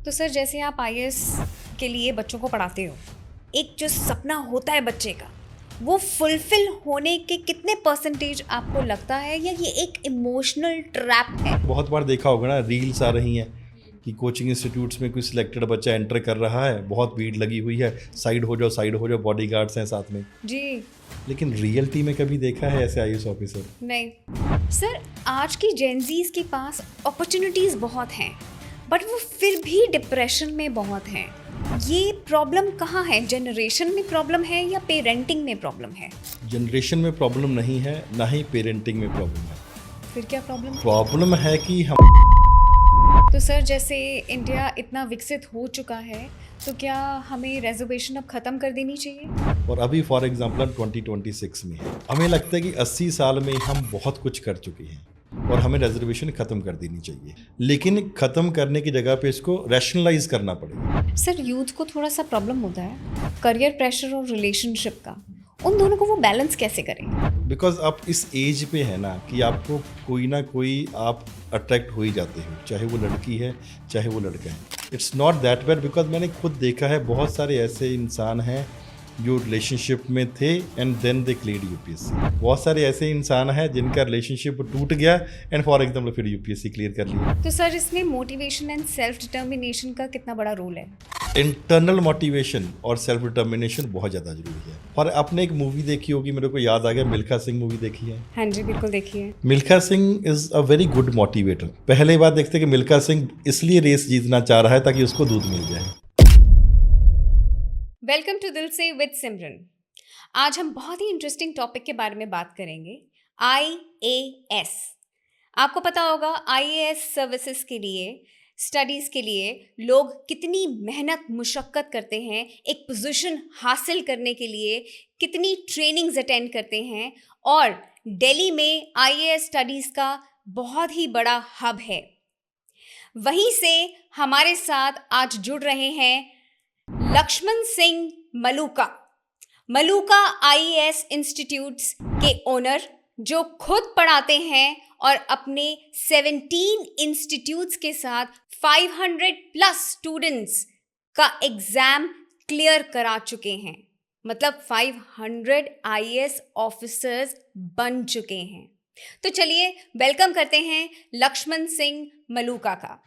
तो सर जैसे आप आईएएस के लिए बच्चों को पढ़ाते हो, एक जो सपना होता है बच्चे का, वो फुलफिल होने के कितने परसेंटेज आपको लगता है, या ये एक इमोशनल ट्रैप है? बहुत बार देखा होगा ना, रील्स आ रही हैं कि कोचिंग इंस्टीट्यूट्स में कोई सिलेक्टेड बच्चा एंटर कर रहा है, बहुत भीड़ लगी हुई है, साइड हो जाओ साइड हो जाओ, बॉडीगार्ड्स हैं साथ में। जी लेकिन रियलिटी में कभी देखा है ऐसे आईएएस ऑफिसर? नहीं सर, आज की जेनजीज के पास अपॉर्चुनिटीज़ बहुत हैं, बट वो फिर भी डिप्रेशन में बहुत हैं। ये प्रॉब्लम कहाँ है? जनरेशन में प्रॉब्लम है या पेरेंटिंग में प्रॉब्लम है? जनरेशन में प्रॉब्लम नहीं है, ना ही पेरेंटिंग में प्रॉब्लम है। फिर क्या प्रॉब्लम है? प्रॉब्लम है कि हम तो सर जैसे इंडिया इतना विकसित हो चुका है, तो क्या हमें रिजर्वेशन अब ख़त्म कर देनी चाहिए? और अभी फॉर एग्जांपल हम 2026 में है, हमें लगता है कि 80 साल में हम बहुत कुछ कर चुके हैं और हमें रिजर्वेशन ख़त्म कर देनी चाहिए, लेकिन ख़त्म करने की जगह पे इसको रैशनलाइज करना पड़ेगा। सर यूथ को थोड़ा सा प्रॉब्लम होता है करियर प्रेशर और रिलेशनशिप का, उन दोनों को वो बैलेंस कैसे करें? बिकॉज आप इस एज पे है ना कि आपको कोई ना कोई आप अट्रैक्ट हो ही जाते हो, चाहे वो लड़की है चाहे वो लड़का है। It's not that bad, because मैंने खुद देखा है बहुत सारे ऐसे इंसान हैं जो रिलेशनशिप में थे and then they cleared UPSC. बहुत सारे ऐसे इंसान हैं जिनका रिलेशनशिप टूट गया एंड फॉर एग्जाम्पल फिर यूपीएससी क्लियर कर लिया। तो सर इसमें मोटिवेशन एंड सेल्फ डिटर्मिनेशन का कितना बड़ा रोल है? इंटरनल मोटिवेशन और सेल्फ डिटर्मिनेशन बहुत ज़्यादा जरूरी है। और आपने एक मूवी देखी होगी, मेरे को याद आ गया, मिल्खा सिंह मूवी देखी है? हाँ जी बिल्कुल देखिए। Milkha Singh is a very good motivator. पहले बात देखते कि मिल्खा सिंह इसलिए रेस जीतना चाह रहा है ताकि उसको दूध मिल जाए। वेलकम टू दिल से विद सिमरन। आज हम बहुत ही इंटरेस्टिंग टॉपिक के बारे में बात करेंगे, आईएएस। आपको पता होगा आईएएस सर्विसेज के लिए, स्टडीज़ के लिए लोग कितनी मेहनत मुशक्क़त करते हैं, एक पोजीशन हासिल करने के लिए कितनी ट्रेनिंग्स अटेंड करते हैं, और दिल्ली में आईएएस स्टडीज़ का बहुत ही बड़ा हब है। वहीं से हमारे साथ आज जुड़ रहे हैं लक्ष्मण सिंह मलूका आईएएस इंस्टीट्यूट्स के ओनर, जो खुद पढ़ाते हैं और अपने 17 इंस्टीट्यूट्स के साथ 500 प्लस स्टूडेंट्स का एग्जाम क्लियर करा चुके हैं। मतलब 500 आईएएस ऑफिसर्स बन चुके हैं। तो चलिए वेलकम करते हैं लक्ष्मण सिंह मलूका का।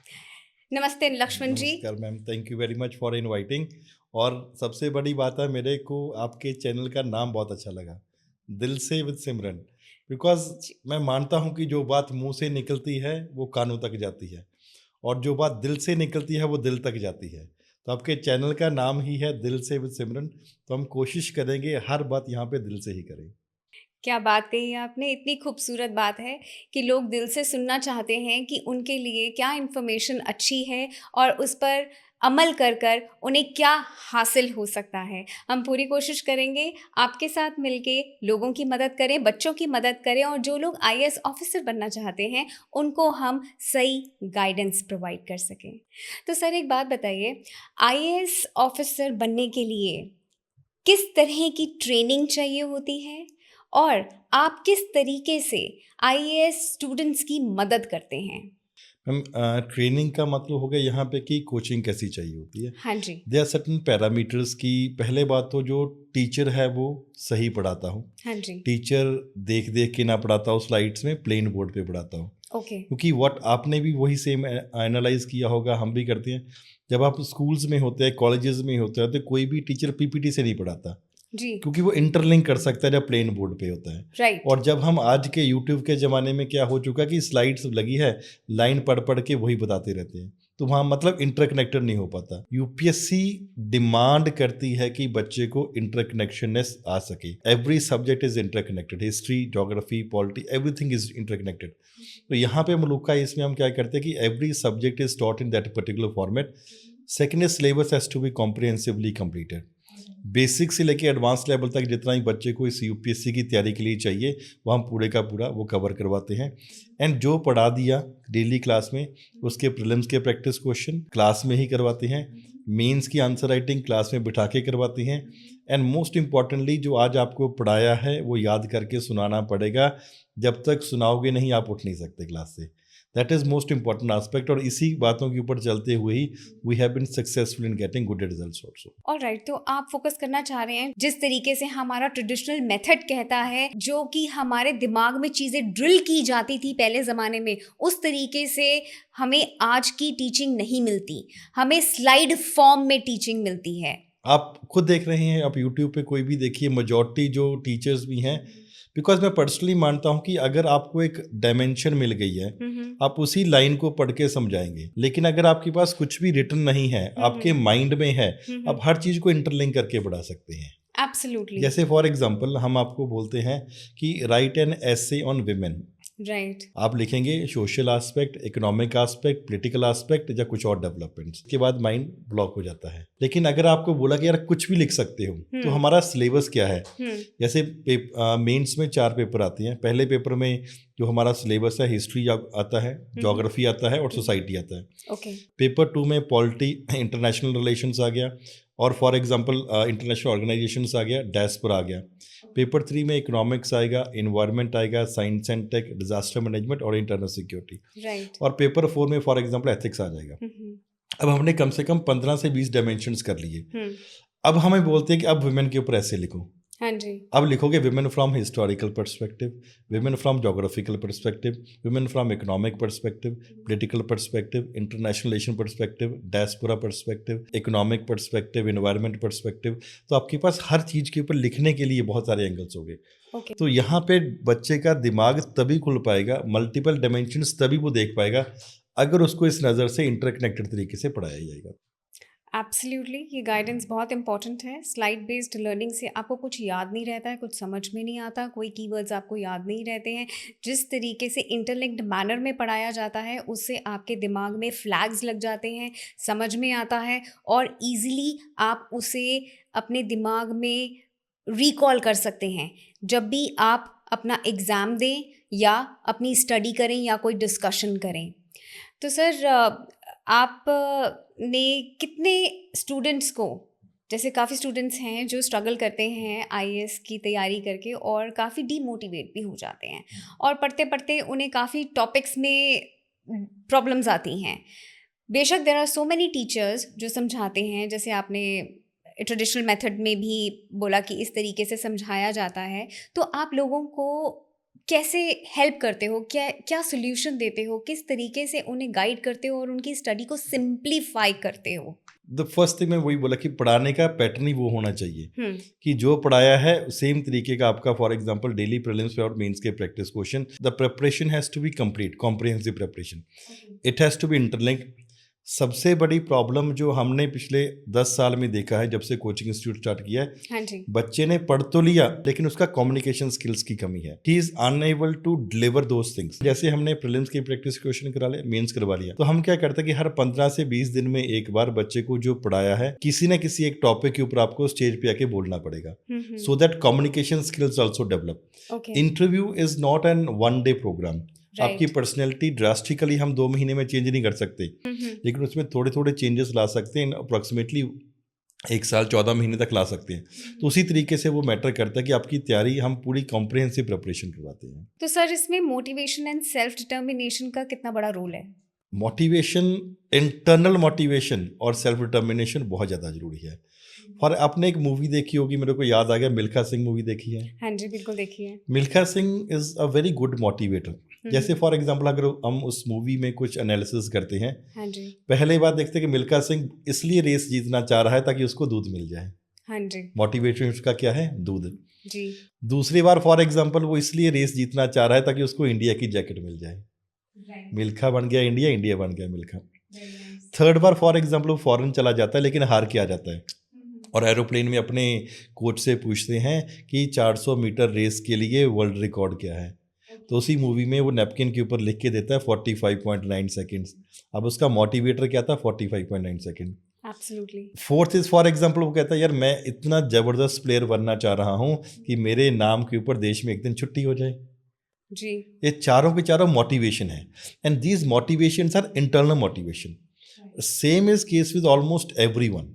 नमस्ते लक्ष्मण जी। नमस्कार ma'am, thank you very much for inviting. और सबसे बड़ी बात है, मेरे को आपके चैनल का नाम बहुत अच्छा लगा, दिल से विद सिमरन। बिकॉज मैं मानता हूँ कि जो बात मुंह से निकलती है वो कानों तक जाती है, और जो बात दिल से निकलती है वो दिल तक जाती है। तो आपके चैनल का नाम ही है दिल से विद सिमरन, तो हम कोशिश करेंगे हर बात यहाँ पे दिल से ही करें। क्या बात कही आपने, इतनी खूबसूरत बात है कि लोग दिल से सुनना चाहते हैं कि उनके लिए क्या इन्फॉर्मेशन अच्छी है और उस पर अमल कर कर उन्हें क्या हासिल हो सकता है। हम पूरी कोशिश करेंगे आपके साथ मिलके लोगों की मदद करें, बच्चों की मदद करें, और जो लोग आईएएस ऑफिसर बनना चाहते हैं उनको हम सही गाइडेंस प्रोवाइड कर सकें। तो सर एक बात बताइए, आईएएस ऑफिसर बनने के लिए किस तरह की ट्रेनिंग चाहिए होती है, और आप किस तरीके से आईएएस स्टूडेंट्स की मदद करते हैं? मैम, ट्रेनिंग का मतलब हो गया यहाँ पे कि कोचिंग कैसी चाहिए होती है। हाँ जी। दे आर सर्टन पैरामीटर्स की। पहले बात तो जो टीचर है वो सही पढ़ाता हूँ। हाँ जी। टीचर देख देख के ना पढ़ाता हूँ स्लाइड्स में, प्लेन बोर्ड पे पढ़ाता हूँ। ओके। क्योंकि व्हाट आपने भी वही सेम एनालाइज किया होगा, हम भी करते हैं। जब आप स्कूल्स में होते हैं, कॉलेजेस में होते हैं, तो कोई भी टीचर पीपीटी से नहीं पढ़ाता, जी। क्योंकि वो इंटरलिंक कर सकता है जब प्लेन बोर्ड पे होता है। राइट। और जब हम आज के यूट्यूब के ज़माने में क्या हो चुका कि स्लाइड्स लगी है, लाइन पढ़ पढ़ के वही बताते रहते हैं, तो वहाँ मतलब इंटरकनेक्टेड नहीं हो पाता। यूपीएससी डिमांड करती है कि बच्चे को इंटरकनेक्शननेस आ सके। Every subject is interconnected, history, geography, polity, everything is interconnected. तो यहाँ पे मलूका इसमें हम क्या करते हैं कि every subject is taught in that particular format. Second is syllabus has to be comprehensively completed. Basic से लेके एडवांस लेवल तक जितना ही बच्चे को इस यूपीएससी की तैयारी के लिए चाहिए वो हम पूरे का पूरा वो कवर करवाते हैं। एंड जो पढ़ा दिया डेली क्लास में, उसके प्रीलिम्स के प्रैक्टिस क्वेश्चन क्लास में ही करवाते हैं, मेंस की आंसर राइटिंग क्लास में बिठा के करवाते हैं। एंड मोस्ट इम्पॉर्टेंटली जो आज आपको पढ़ाया है वो याद करके सुनाना पड़ेगा। जब तक सुनाओगे नहीं आप उठ नहीं सकते क्लास से। That is most important aspect, और इसी बातों के ऊपर चलते हुए ही we have been successful in getting good results also. Alright, तो आप फोकस करना चाह रहे हैं जिस तरीके से हमारा ट्रेडिशनल मेथड कहता है, जो कि हमारे दिमाग में चीज़ें ड्रिल की जाती थी पहले ज़माने में, उस तरीके से हमें आज की टीचिंग नहीं मिलती, हमें स्लाइड फॉर्म में टीचिंग मिलती है। आप खुद देख रहे हैं, आप यूट्यूब पे कोई भी देखिए, मेजॉरिटी जो टीचर्स भी हैं, बिकॉज मैं पर्सनली मानता हूँ कि अगर आपको एक डायमेंशन मिल गई है, आप उसी लाइन को पढ़ के समझाएंगे, लेकिन अगर आपके पास कुछ भी रिटन नहीं है, आपके माइंड में है, आप हर चीज़ को इंटरलिंक करके पढ़ा सकते हैं। एब्सोल्युटली, जैसे फॉर एग्जांपल हम आपको बोलते हैं कि right an essay on women, right, आप लिखेंगे social aspect, economic aspect, political aspect या कुछ और डेवलपमेंट्स, के बाद माइंड ब्लॉक हो जाता है। लेकिन अगर आपको बोला कि यार कुछ भी लिख सकते हो, तो हमारा सिलेबस क्या है, जैसे मेंस में 4 पेपर आते हैं। पहले पेपर में जो हमारा सिलेबस है, हिस्ट्री आता है, ज्योग्राफी आता है और सोसाइटी आता है। ओके, पेपर 2 में पॉलिटी, इंटरनेशनल रिलेशंस आ गया, और फॉर एग्जांपल इंटरनेशनल ऑर्गेनाइजेशंस आ गया, डायस्पोरा आ गया। पेपर 3 में इकोनॉमिक्स आएगा, इन्वायरमेंट आएगा, science and tech, disaster management और इंटरनल सिक्योरिटी, राइट, और पेपर 4 में फॉर एग्जांपल एथिक्स आ जाएगा। अब हमने कम से कम 15 से 20 डायमेंशंस कर लिए। अब हमें बोलते हैं कि अब वुमेन के ऊपर ऐसे लिखो। हाँ जी, अब लिखोगे women from historical perspective, women from geographical perspective, women from economic perspective, political perspective, international relation perspective, diaspora perspective, economic perspective, environment perspective. तो आपके पास हर चीज़ के ऊपर लिखने के लिए बहुत सारे एंगल्स हो गए। ओके, तो यहाँ पे बच्चे का दिमाग तभी खुल पाएगा, मल्टीपल डायमेंशंस तभी वो देख पाएगा, अगर उसको इस नज़र से इंटरकनेक्टेड तरीके से पढ़ाया जाएगा। एब्सोल्युटली, ये गाइडेंस बहुत इंपॉर्टेंट है। स्लाइड बेस्ड लर्निंग से आपको कुछ याद नहीं रहता है, कुछ समझ में नहीं आता, कोई कीवर्ड्स आपको याद नहीं रहते हैं। जिस तरीके से इंटरलिंक्ड मैनर में पढ़ाया जाता है, उससे आपके दिमाग में फ्लैग्स लग जाते हैं, समझ में आता है, और ईज़िली आप उसे अपने दिमाग में रिकॉल कर सकते हैं जब भी आप अपना एग्ज़ाम दें या अपनी स्टडी करें या कोई डिस्कशन करें। तो सर, आप ने कितने स्टूडेंट्स को, जैसे काफ़ी स्टूडेंट्स हैं जो स्ट्रगल करते हैं आईएएस की तैयारी करके और काफ़ी डीमोटिवेट भी हो जाते हैं, और पढ़ते पढ़ते उन्हें काफ़ी टॉपिक्स में प्रॉब्लम्स आती हैं। बेशक there are so many teachers जो समझाते हैं, जैसे आपने ट्रेडिशनल मेथड में भी बोला कि इस तरीके से समझाया जाता है, तो आप लोगों को कैसे हेल्प करते हो, क्या सोल्यूशन देते हो, किस तरीके से उन्हें गाइड करते हो और उनकी स्टडी को सिंप्लीफाई करते हो? द फर्स्ट थिंग मैं वही बोला कि पढ़ाने का पैटर्न ही वो होना चाहिए कि जो पढ़ाया है सेम तरीके का आपका, फॉर एग्जांपल डेली प्रीलिम्स और मेंस के practice question, the preparation has to be complete, comprehensive preparation, it has to be interlinked. सबसे बड़ी प्रॉब्लम जो हमने पिछले 10 साल में देखा है, जब से कोचिंग इंस्टीट्यूट स्टार्ट किया है, हाँ जी, बच्चे ने पढ़ तो लिया लेकिन उसका कम्युनिकेशन स्किल्स की कमी है। He is unable to deliver those things. जैसे हमने प्रीलिम्स की प्रैक्टिस क्वेश्चन करा लिया, मेंस करवा लिया, तो हम क्या करते हैं कि हर 15 से 20 दिन में एक बार बच्चे को जो पढ़ाया है, किसी न किसी एक टॉपिक के ऊपर आपको स्टेज पे आके बोलना पड़ेगा, so that communication skills also develop. Okay, interview is not an one day programme. आपकी पर्सनैलिटी ड्रास्टिकली हम 2 महीने में चेंज नहीं कर सकते, लेकिन उसमें थोड़े थोड़े चेंजेस ला सकते हैं, अप्रॉक्सीमेटली 1 साल 14 महीने तक ला सकते हैं। तो उसी तरीके से वो मैटर करता है कि आपकी तैयारी हम पूरी कॉम्प्रिहेंसिव प्रिपरेशन करवाते हैं। तो सर, इसमें मोटिवेशन एंड सेल्फ डिटर्मिनेशन का कितना बड़ा रोल है? मोटिवेशन, इंटरनल मोटिवेशन और सेल्फ डिटर्मिनेशन बहुत ज़्यादा जरूरी है। और आपने एक मूवी देखी होगी, मेरे को याद आ गया, मिल्खा सिंह मूवी देखी है? हाँ जी, बिल्कुल देखी है। Milkha Singh is a very good motivator. जैसे फॉर एग्जांपल अगर हम उस मूवी में कुछ एनालिसिस करते हैं, हाँ जी, पहले बात देखते हैं कि मिल्खा सिंह इसलिए रेस जीतना चाह रहा है ताकि उसको दूध मिल जाए। हाँ जी, मोटिवेशन उसका क्या है? दूध। जी, दूसरी बार फॉर एग्जांपल वो इसलिए रेस जीतना चाह रहा है ताकि उसको इंडिया की जैकेट मिल जाए। मिल्खा बन गया इंडिया, इंडिया बन गया Milkha. Third bar for example वो फॉरेन चला जाता है लेकिन हार के आ जाता है, और एरोप्लेन में अपने कोच से पूछते हैं कि 400 मीटर रेस के लिए वर्ल्ड रिकॉर्ड क्या है, तो उसी मूवी में वो नैपकिन के ऊपर लिख के देता है 45.9 सेकेंड्स। अब उसका मोटिवेटर क्या था? 45.9 second. Absolutely. Fourth is for example वो कहता है यार मैं इतना ज़बरदस्त प्लेयर बनना चाह रहा हूँ कि मेरे नाम के ऊपर देश में एक दिन छुट्टी हो जाए। जी, ये चारों के चारों मोटिवेशन है, and these motivations are internal motivation. Same is case with almost everyone.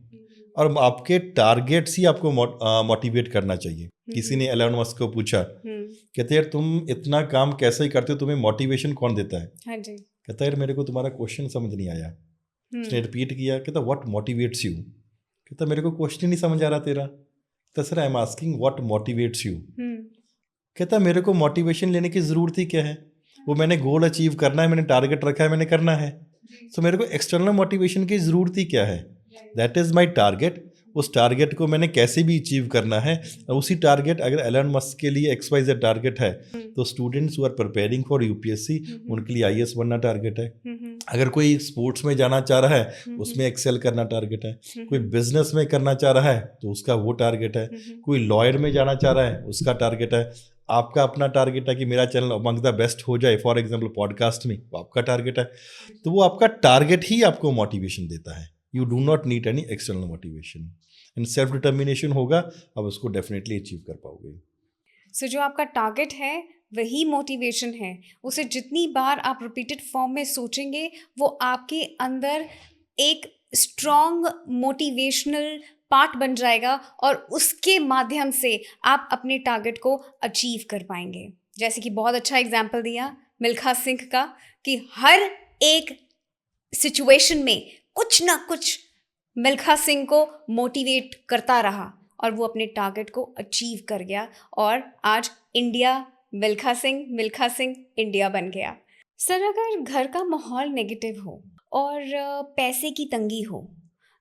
और आपके टारगेट्स ही आपको मोटिवेट करना चाहिए। किसी ने एलन मस्क को पूछा, कहते यार तुम इतना काम कैसे ही करते हो, तुम्हें मोटिवेशन कौन देता है? हाँ जी, कहता यार मेरे को तुम्हारा क्वेश्चन समझ नहीं आया। उसने रिपीट किया, कहता व्हाट मोटिवेट्स यू। कहता मेरे को क्वेश्चन नहीं समझ आ रहा तेरा। कहता sir I am asking what motivates you. कहता मेरे को मोटिवेशन लेने की ज़रूरत ही क्या है, वो मैंने गोल अचीव करना है, मैंने टारगेट रखा है, मैंने करना है, तो मेरे को एक्सटर्नल मोटिवेशन की ज़रूरत ही क्या है। That is my target. उस टारगेट को मैंने कैसे भी अचीव करना है। उसी टारगेट अगर एलन मस्क के लिए XYZ टारगेट है तो students who are preparing for UPSC उनके लिए IAS बनना टारगेट है। अगर कोई स्पोर्ट्स में जाना चाह रहा है उसमें एक्सेल करना टारगेट है। कोई बिजनेस में करना चाह रहा है तो उसका वो टारगेट है। कोई लॉयर में जाना चाह रहा है उसका टारगेट है। आपका अपना टारगेट है कि मेरा चैनल अमंग द बेस्ट हो जाए, फॉर एग्जाम्पल पॉडकास्ट में, वो आपका टारगेट है। तो वो आपका टारगेट ही आपको मोटिवेशन देता है। You do not need any external motivation. And self determination होगा, अब उसको डेफिनेटली अचीव कर पाओगे। सो जो आपका टारगेट है वही मोटिवेशन है। उसे जितनी बार आप रिपीटेड फॉर्म में सोचेंगे वो आपके अंदर एक स्ट्रॉन्ग मोटिवेशनल पार्ट बन जाएगा और उसके माध्यम से आप अपने टारगेट को अचीव कर पाएंगे। जैसे कि बहुत अच्छा एग्जाम्पल दिया मिल्खा सिंह का कि हर एक सिचुएशन में कुछ ना कुछ मिल्खा सिंह को मोटिवेट करता रहा और वो अपने टारगेट को अचीव कर गया और आज इंडिया मिल्खा सिंह इंडिया बन गया। सर अगर घर का माहौल नेगेटिव हो और पैसे की तंगी हो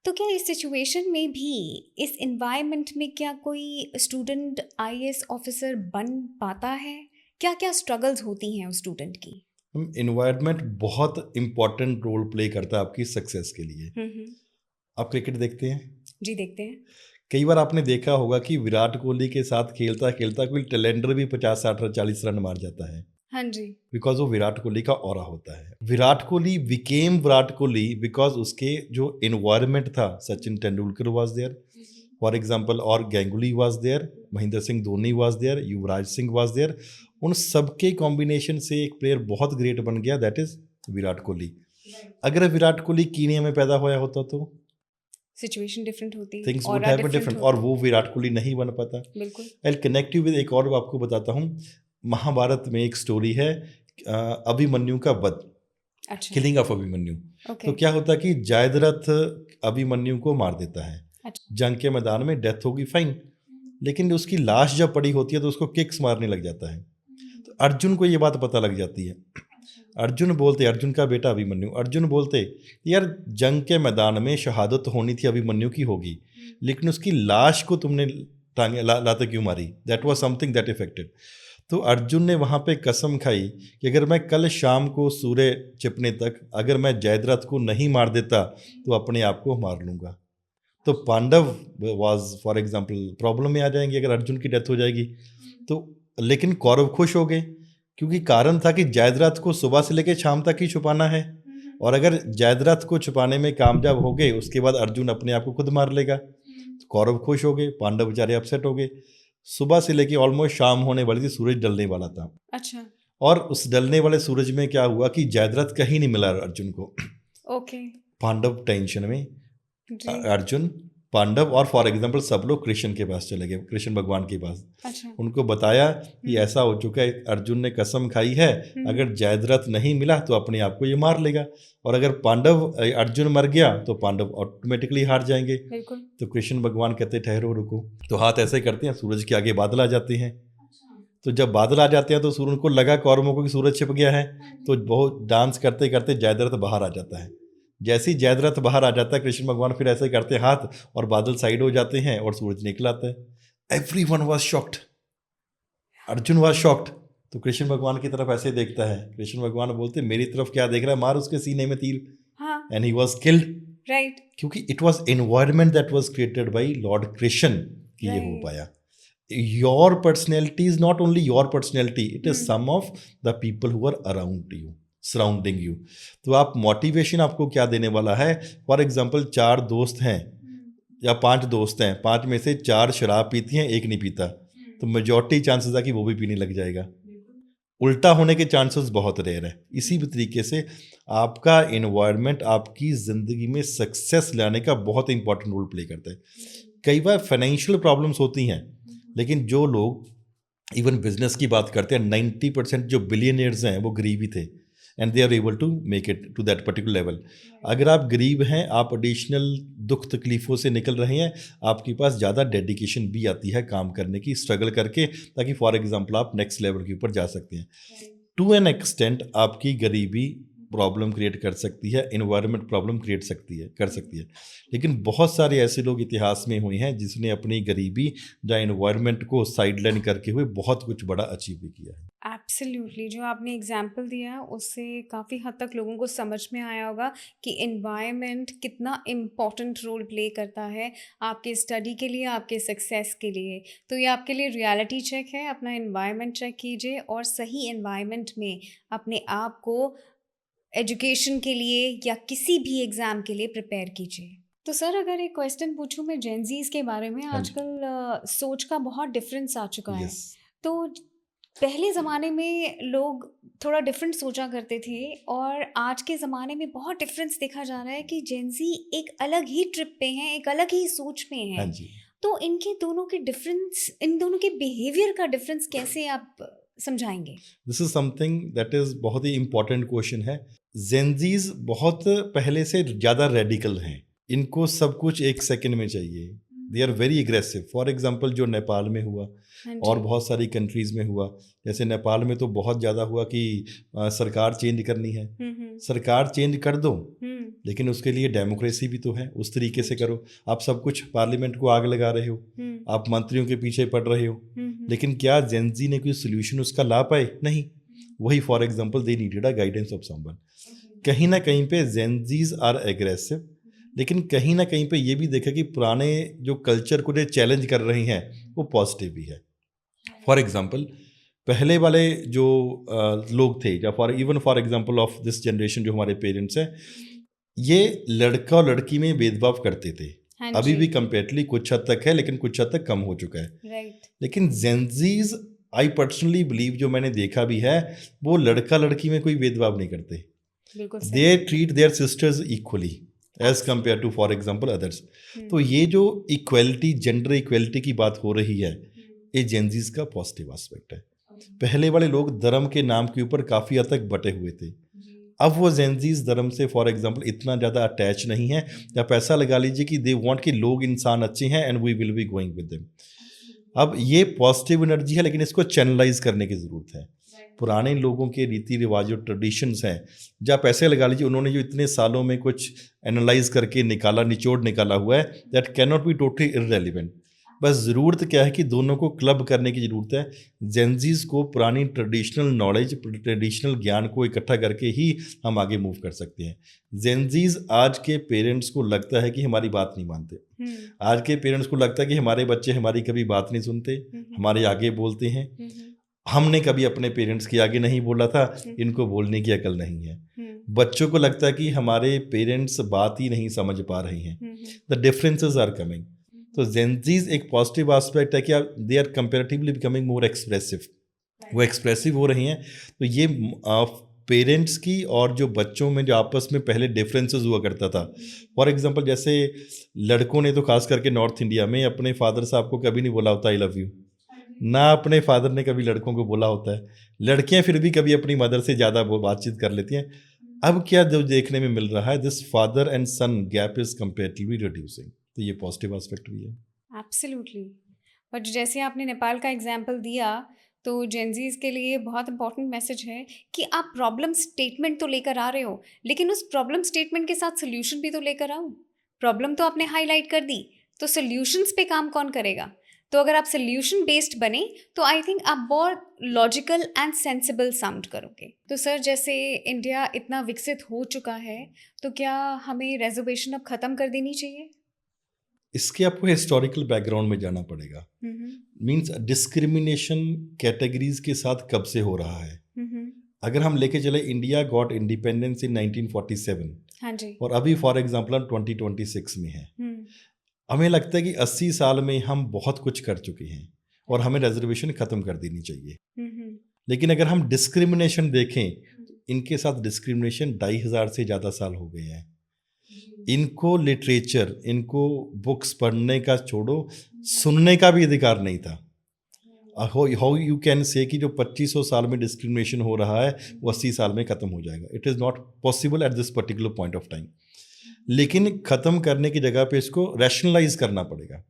तो क्या इस सिचुएशन में भी, इस एनवायरनमेंट में क्या कोई स्टूडेंट IAS ऑफिसर बन पाता है? क्या क्या स्ट्रगल्स होती हैं उस स्टूडेंट की? एनवायरनमेंट बहुत इंपॉर्टेंट रोल प्ले करता है आपकी सक्सेस के लिए। आप क्रिकेट देखते हैं? जी देखते हैं। कई बार आपने देखा होगा कि विराट कोहली के साथ खेलता खेलता कोई टैलेंडर भी 50 60 40 रन मार जाता है। हाँ जी। बिकॉज वो विराट कोहली का ऑरा होता है। विराट कोहली बिकेम विराट कोहली बिकॉज उसके जो एनवायरनमेंट था, Sachin Tendulkar was there for example, और Ganguly was there, Mahendra Singh Dhoni was there, Yuvraj Singh was there. उन सबके कॉम्बिनेशन से एक प्लेयर बहुत ग्रेट बन गया, दैट इज विराट कोहली। अगर विराट कोहली कीनिया में पैदा होया होता तो सिचुएशन डिफरेंट होती, things would have been different, और वो विराट कोहली नहीं बन पाता। बिल्कुल। आई कनेक्ट यू विद एक और आपको बताता हूँ। महाभारत में एक स्टोरी है अभिमन्यु का वध, अच्छा। Killing of Abhimanyu. Okay. तो क्या होता है कि जयद्रथ अभिमन्यु को मार देता है। अच्छा। जंग के मैदान में डेथ होगी, फाइन, लेकिन उसकी लाश जब पड़ी होती है तो उसको किक्स मारने लग जाता है। तो अर्जुन को ये बात पता लग जाती है। अर्जुन बोलते, अर्जुन का बेटा अभिमन्यु, अर्जुन बोलते यार जंग के मैदान में शहादत होनी थी अभिमन्यु की होगी, लेकिन उसकी लाश को तुमने लाते क्यों मारी? That was something that affected. तो अर्जुन ने वहाँ पे कसम खाई कि अगर मैं कल शाम को सूर्य छिपने तक अगर मैं जयद्रथ को नहीं मार देता तो अपने आप को मार लूँगा। तो Pandava was for example problem में आ जाएंगे अगर अर्जुन की डेथ हो जाएगी तो। लेकिन कौरव खुश हो गए क्योंकि कारण था कि जयद्रथ को सुबह से लेकर शाम तक ही छुपाना है, और अगर जयद्रथ को छुपाने में कामयाब हो गए उसके बाद अर्जुन अपने आप को खुद मार लेगा। तो कौरव खुश हो गए, पांडव बेचारे अपसेट हो गए। सुबह से लेके ऑलमोस्ट शाम होने वाली थी, सूरज ढलने वाला था। अच्छा। और उस ढलने वाले सूरज में क्या हुआ कि जयद्रथ कहीं नहीं मिला अर्जुन को। ओके। पांडव टेंशन में, अर्जुन, पांडव और फॉर एग्जांपल सब लोग कृष्ण के पास चले गए, कृष्ण भगवान के पास। अच्छा। उनको बताया कि ऐसा हो चुका है, अर्जुन ने कसम खाई है अगर जयद्रथ नहीं मिला तो अपने आप को ये मार लेगा, और अगर पांडव अर्जुन मर गया तो पांडव ऑटोमेटिकली हार जाएंगे। बिल्कुल। तो कृष्ण भगवान कहते ठहरो रुको, तो हाथ ऐसे करते हैं, सूरज के आगे बादल आ जाते हैं। तो जब बादल आ जाते हैं तो सूरज को लगा कौरवों को कि सूरज छिप गया है, तो बहुत डांस करते करते जयद्रथ बाहर आ जाता है। जैसे ही जयद्रथ बाहर आ जाता है कृष्ण भगवान फिर ऐसे करते हाथ और बादल साइड हो जाते हैं और सूरज निकल आता है। Everyone was shocked, Arjun was shocked. तो कृष्ण भगवान की तरफ ऐसे देखता है, कृष्ण भगवान बोलते मेरी तरफ क्या देख रहा है, मार उसके सीने में तीर। And he was killed, right, क्योंकि it was environment that was created by lord Krishna कि ये हो पाया। Your personality is not only your personality, it is some of the people who are around you, surrounding you. तो आप motivation आपको क्या देने वाला है? फॉर एग्जाम्पल 4 दोस्त हैं या 5 दोस्त हैं, 5 में से 4 शराब पीती हैं, 1 नहीं पीता, तो मेजॉरिटी चांसेस है कि वो भी पीने लग जाएगा। उल्टा होने के चांसेस बहुत रेयर है। इसी भी तरीके से आपका एनवायरनमेंट आपकी ज़िंदगी में सक्सेस लाने का बहुत इंपॉर्टेंट रोल प्ले करता है। कई बार फाइनेंशियल प्रॉब्लम्स होती हैं, लेकिन जो लोग इवन बिजनेस की बात करते हैं 90% जो बिलियनियर्स हैं वो गरीब ही थे। And they are able to make it to that particular level. अगर आप गरीब हैं, आप एडिशनल दुख तकलीफ़ों से निकल रहे हैं, आपके पास ज़्यादा डेडिकेशन भी आती है काम करने की, स्ट्रगल करके, ताकि फॉर एग्जांपल आप नेक्स्ट लेवल के ऊपर जा सकते हैं। टू एन एक्सटेंट आपकी गरीबी प्रॉब्लम क्रिएट कर सकती है, इन्वायरमेंट प्रॉब्लम क्रिएट कर सकती है, लेकिन बहुत सारे ऐसे लोग इतिहास में हुए हैं जिसने अपनी गरीबी या इन्वायरमेंट को साइडलाइन करके हुए बहुत कुछ बड़ा अचीव भी किया है। एब्सोल्युटली, जो आपने एग्जांपल दिया उससे काफ़ी हद तक लोगों को समझ में आया होगा कि एनवायरनमेंट कितना इम्पोर्टेंट रोल प्ले करता है आपके स्टडी के लिए, आपके सक्सेस के लिए। तो ये आपके लिए रियलिटी चेक है, अपना एनवायरनमेंट चेक कीजिए और सही एनवायरनमेंट में अपने आप को एजुकेशन के लिए या किसी भी एग्ज़ाम के लिए प्रिपेयर कीजिए। तो सर, अगर एक क्वेश्चन पूछूं मैं जेनजीज के बारे में, हाँ जी। आजकल सोच का बहुत डिफरेंस आ चुका है। यस। तो पहले ज़माने में लोग थोड़ा डिफरेंट सोचा करते थे और आज के ज़माने में बहुत डिफरेंस देखा जा रहा है कि जेनजी एक अलग ही ट्रिप पे हैं, एक अलग ही सोच में हाँ हैं। जी। तो इनके दोनों के डिफरेंस, इन दोनों के बिहेवियर का डिफरेंस कैसे आप समझाएंगे? This is something that is बहुत ही इंपॉर्टेंट क्वेश्चन है। जेनजीज बहुत पहले से ज़्यादा रेडिकल हैं, इनको सब कुछ एक सेकंड में चाहिए, they are very aggressive. For example जो नेपाल में हुआ हाँ और जी। बहुत सारी कंट्रीज़ में हुआ, जैसे नेपाल में तो बहुत ज़्यादा हुआ कि सरकार चेंज करनी है। सरकार चेंज कर दो, लेकिन उसके लिए डेमोक्रेसी भी तो है, उस तरीके से करो। आप सब कुछ पार्लियामेंट को आग लगा रहे हो, आप मंत्रियों के पीछे पड़ रहे हो, लेकिन क्या जेनजी ने कोई सोल्यूशन उसका ला पाए? नहीं। वही for example they needed a guidance of someone. कहीं ना कहीं पे जेनजीज आर एग्रेसिव, लेकिन कहीं ना कहीं पे ये भी देखा कि पुराने जो कल्चर को जो चैलेंज कर रही हैं वो पॉजिटिव भी है। फॉर एग्जांपल पहले वाले जो लोग थे, या for example of this generation जो हमारे पेरेंट्स हैं, ये लड़का और लड़की में भेदभाव करते थे। हाँ अभी जी। भी कंपेरेटिवली कुछ हद तक है, लेकिन कुछ हद तक कम हो चुका है। राइट। लेकिन जेनजीज, आई पर्सनली बिलीव, जो मैंने देखा भी है, वो लड़का लड़की में कोई भेदभाव नहीं करते। बिल्कुल दे सही। Treat their sisters equally as compare to for example others. तो ये जो इक्वलिटी, जेंडर इक्वलिटी की बात हो रही है, ये जेनजीज का पॉजिटिव एस्पेक्ट है। पहले वाले लोग धर्म के नाम के ऊपर काफ़ी हद तक बटे हुए थे। अब वो जेनजीज धर्म से फॉर एग्जांपल इतना ज़्यादा अटैच नहीं है, या पैसा लगा लीजिए कि दे वांट कि लोग इंसान अच्छे हैं and we will be going with them. अब ये पॉजिटिव एनर्जी है, लेकिन इसको चैनलाइज करने की ज़रूरत है। पुराने लोगों के रीति रिवाज जो ट्रेडिशंस हैं, जहाँ पैसे लगा लीजिए, उन्होंने जो इतने सालों में कुछ एनालाइज करके निकाला, निचोड़ निकाला हुआ है, that can not be totally irrelevant. बस ज़रूरत क्या है कि दोनों को क्लब करने की ज़रूरत है। जेनजीज को पुरानी ट्रेडिशनल नॉलेज, ट्रेडिशनल ज्ञान को इकट्ठा करके ही हम आगे मूव कर सकते हैं। जेनजीज आज के पेरेंट्स को लगता है कि हमारी बात नहीं मानते। आज के पेरेंट्स को लगता है कि हमारे बच्चे हमारी कभी बात नहीं सुनते, हमारे आगे बोलते हैं। हमने कभी अपने पेरेंट्स के आगे नहीं बोला था, इनको बोलने की अकल नहीं है। बच्चों को लगता है कि हमारे पेरेंट्स बात ही नहीं समझ पा रहे हैं। The differences are coming. तो जेनजीज एक पॉजिटिव एस्पेक्ट है कि they are comparatively becoming more expressive. वो एक्सप्रेसिव हो रही हैं। तो ये पेरेंट्स की और जो बच्चों में जो आपस में पहले डिफरेंसेस हुआ करता था, फॉर एग्जांपल जैसे लड़कों ने तो खास करके नॉर्थ इंडिया में अपने फादर साहब को कभी नहीं बोला होता आई लव यू, ना अपने फादर ने कभी लड़कों को बोला होता है। लड़कियां फिर भी कभी अपनी मदर से ज़्यादा बातचीत कर लेती हैं। अब क्या जो देखने में मिल रहा है, this father and son gap is comparatively reducing. तो ये पॉजिटिव एस्पेक्ट भी है। एब्सोल्युटली। बट जैसे आपने नेपाल का एग्जांपल दिया, तो जेनजीज के लिए बहुत इंपॉर्टेंट मैसेज है कि आप प्रॉब्लम स्टेटमेंट तो लेकर आ रहे हो, लेकिन उस प्रॉब्लम स्टेटमेंट के साथ सोल्यूशन भी तो लेकर आओ। प्रॉब्लम तो आपने हाईलाइट कर दी, तो सोल्यूशंस पे काम कौन करेगा? तो अगर आप सोल्यूशन बेस्ड बने तो आई थिंक आप बहुत लॉजिकल एंड सेंसिबल साउंड करोगे। तो सर, जैसे इंडिया इतना विकसित हो चुका है, तो क्या हमें रिजर्वेशन अब ख़त्म कर देनी चाहिए? इसके आपको हिस्टोरिकल बैकग्राउंड में जाना पड़ेगा। मीन्स डिस्क्रिमिनेशन कैटेगरीज के साथ कब से हो रहा है। अगर हम लेके चले, इंडिया गॉट इंडिपेंडेंस इन 1947। हाँ जी। और अभी फॉर एग्जांपल हम 2026 में है। हमें लगता है कि 80 साल में हम बहुत कुछ कर चुके हैं और हमें रिजर्वेशन ख़त्म कर देनी चाहिए। लेकिन अगर हम डिस्क्रिमिनेशन देखें, इनके साथ डिस्क्रिमिनेशन 2500 से ज़्यादा साल हो गए हैं। इनको लिटरेचर, इनको बुक्स पढ़ने का छोड़ो, सुनने का भी अधिकार नहीं था। हाउ यू कैन से कि जो 2500 साल में डिस्क्रिमिनेशन हो रहा है वो 80 साल में ख़त्म हो जाएगा. It is not possible at this particular point of time. लेकिन ख़त्म करने की जगह पे इसको रैशनलाइज करना पड़ेगा.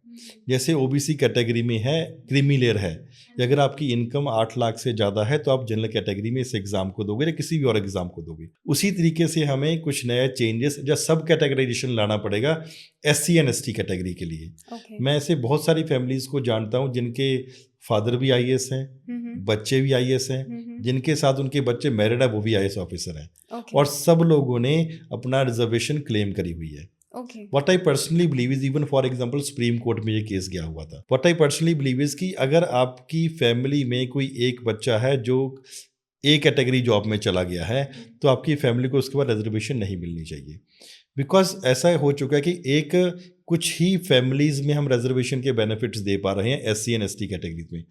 जैसे ओबीसी कैटेगरी में है, क्रीमी लेयर है, कि अगर आपकी इनकम 8 लाख से ज़्यादा है तो आप जनरल कैटेगरी में इस एग्ज़ाम को दोगे या किसी भी और एग्ज़ाम को दोगे. उसी तरीके से हमें कुछ नए चेंजेस या सब कैटेगराइजेशन लाना पड़ेगा एससी एंड एसटी कैटेगरी के लिए. मैं ऐसे बहुत सारी फैमिलीज़ को जानता हूँ जिनके फादर भी आईएएस हैं, बच्चे भी आईएएस हैं, जिनके साथ उनके बच्चे मैरिड है वो भी आईएएस ऑफिसर हैं, और सब लोगों ने अपना रिजर्वेशन क्लेम करी हुई है. What I personally believe is, even for example supreme court में ये केस गया हुआ था. What I personally believe is कि अगर आपकी फैमिली में कोई एक बच्चा है जो ए कैटेगरी जॉब में चला गया है तो आपकी फैमिली को उसके बाद रिजर्वेशन नहीं मिलनी चाहिए. बिकॉज ऐसा हो चुका है कि एक कुछ ही फैमिलीज़ में हम रिजर्वेशन के बेनिफिट्स दे पा रहे हैं एससी एंड एसटी कैटेगरी में.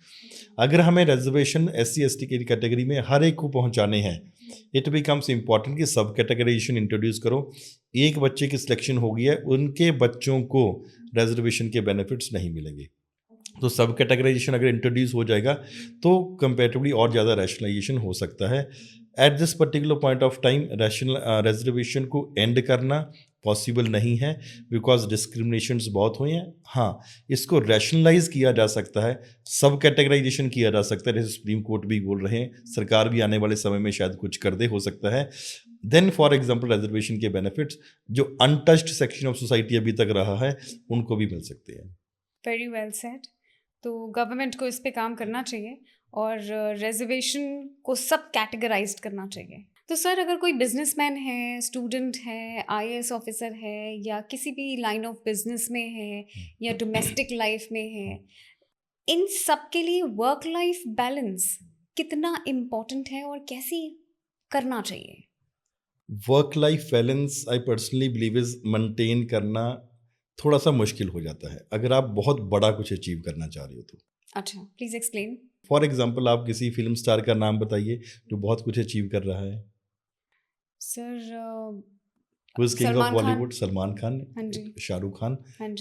अगर हमें रिजर्वेशन एससी एसटी की कैटेगरी में हर एक को पहुंचाने हैं, इट बिकम्स इम्पॉर्टेंट कि सब कैटेगराइजेशन इंट्रोड्यूस करो. एक बच्चे की सिलेक्शन हो गई है, उनके बच्चों को रिजर्वेशन के बेनिफिट्स नहीं मिलेंगे. तो सब कैटेगराइजेशन अगर इंट्रोड्यूस हो जाएगा तो कंपेरेटिवली और ज़्यादा रैशनलाइजेशन हो सकता है. At this particular point of time reservation को एंड करना पॉसिबल नहीं है बिकॉज डिस्क्रिमिनेशंस बहुत हुए हैं. हाँ, इसको रैशनलाइज किया जा सकता है, सब कैटेगराइजेशन किया जा सकता है, जैसे सुप्रीम कोर्ट भी बोल रहे हैं, सरकार भी आने वाले समय में शायद कुछ कर दे, हो सकता है. देन फॉर एग्जांपल रिजर्वेशन के बेनिफिट्स जो अनटच्ड सेक्शन ऑफ सोसाइटी अभी तक रहा है उनको भी मिल सकते हैं. Very well said. तो गवर्नमेंट को इस पे काम करना चाहिए और रिजर्वेशन को सब कैटेगराइज्ड करना चाहिए. तो सर, अगर कोई बिजनेसमैन है, स्टूडेंट है, आईएएस ऑफिसर है, या किसी भी लाइन ऑफ बिजनेस में है या डोमेस्टिक लाइफ में है, इन सब के लिए वर्क लाइफ बैलेंस कितना इम्पोर्टेंट है और कैसे करना चाहिए? Work life balance I personally believe is maintain करना थोड़ा सा मुश्किल हो जाता है अगर आप बहुत बड़ा कुछ अचीव करना चाह रहे हो तो. अच्छा, प्लीज एक्सप्लेन. फॉर एग्जाम्पल आप किसी फिल्म स्टार का नाम बताइए जो बहुत कुछ अचीव कर रहा है. Sir, king of Bollywood Salman Khan, Shahrukh Khan,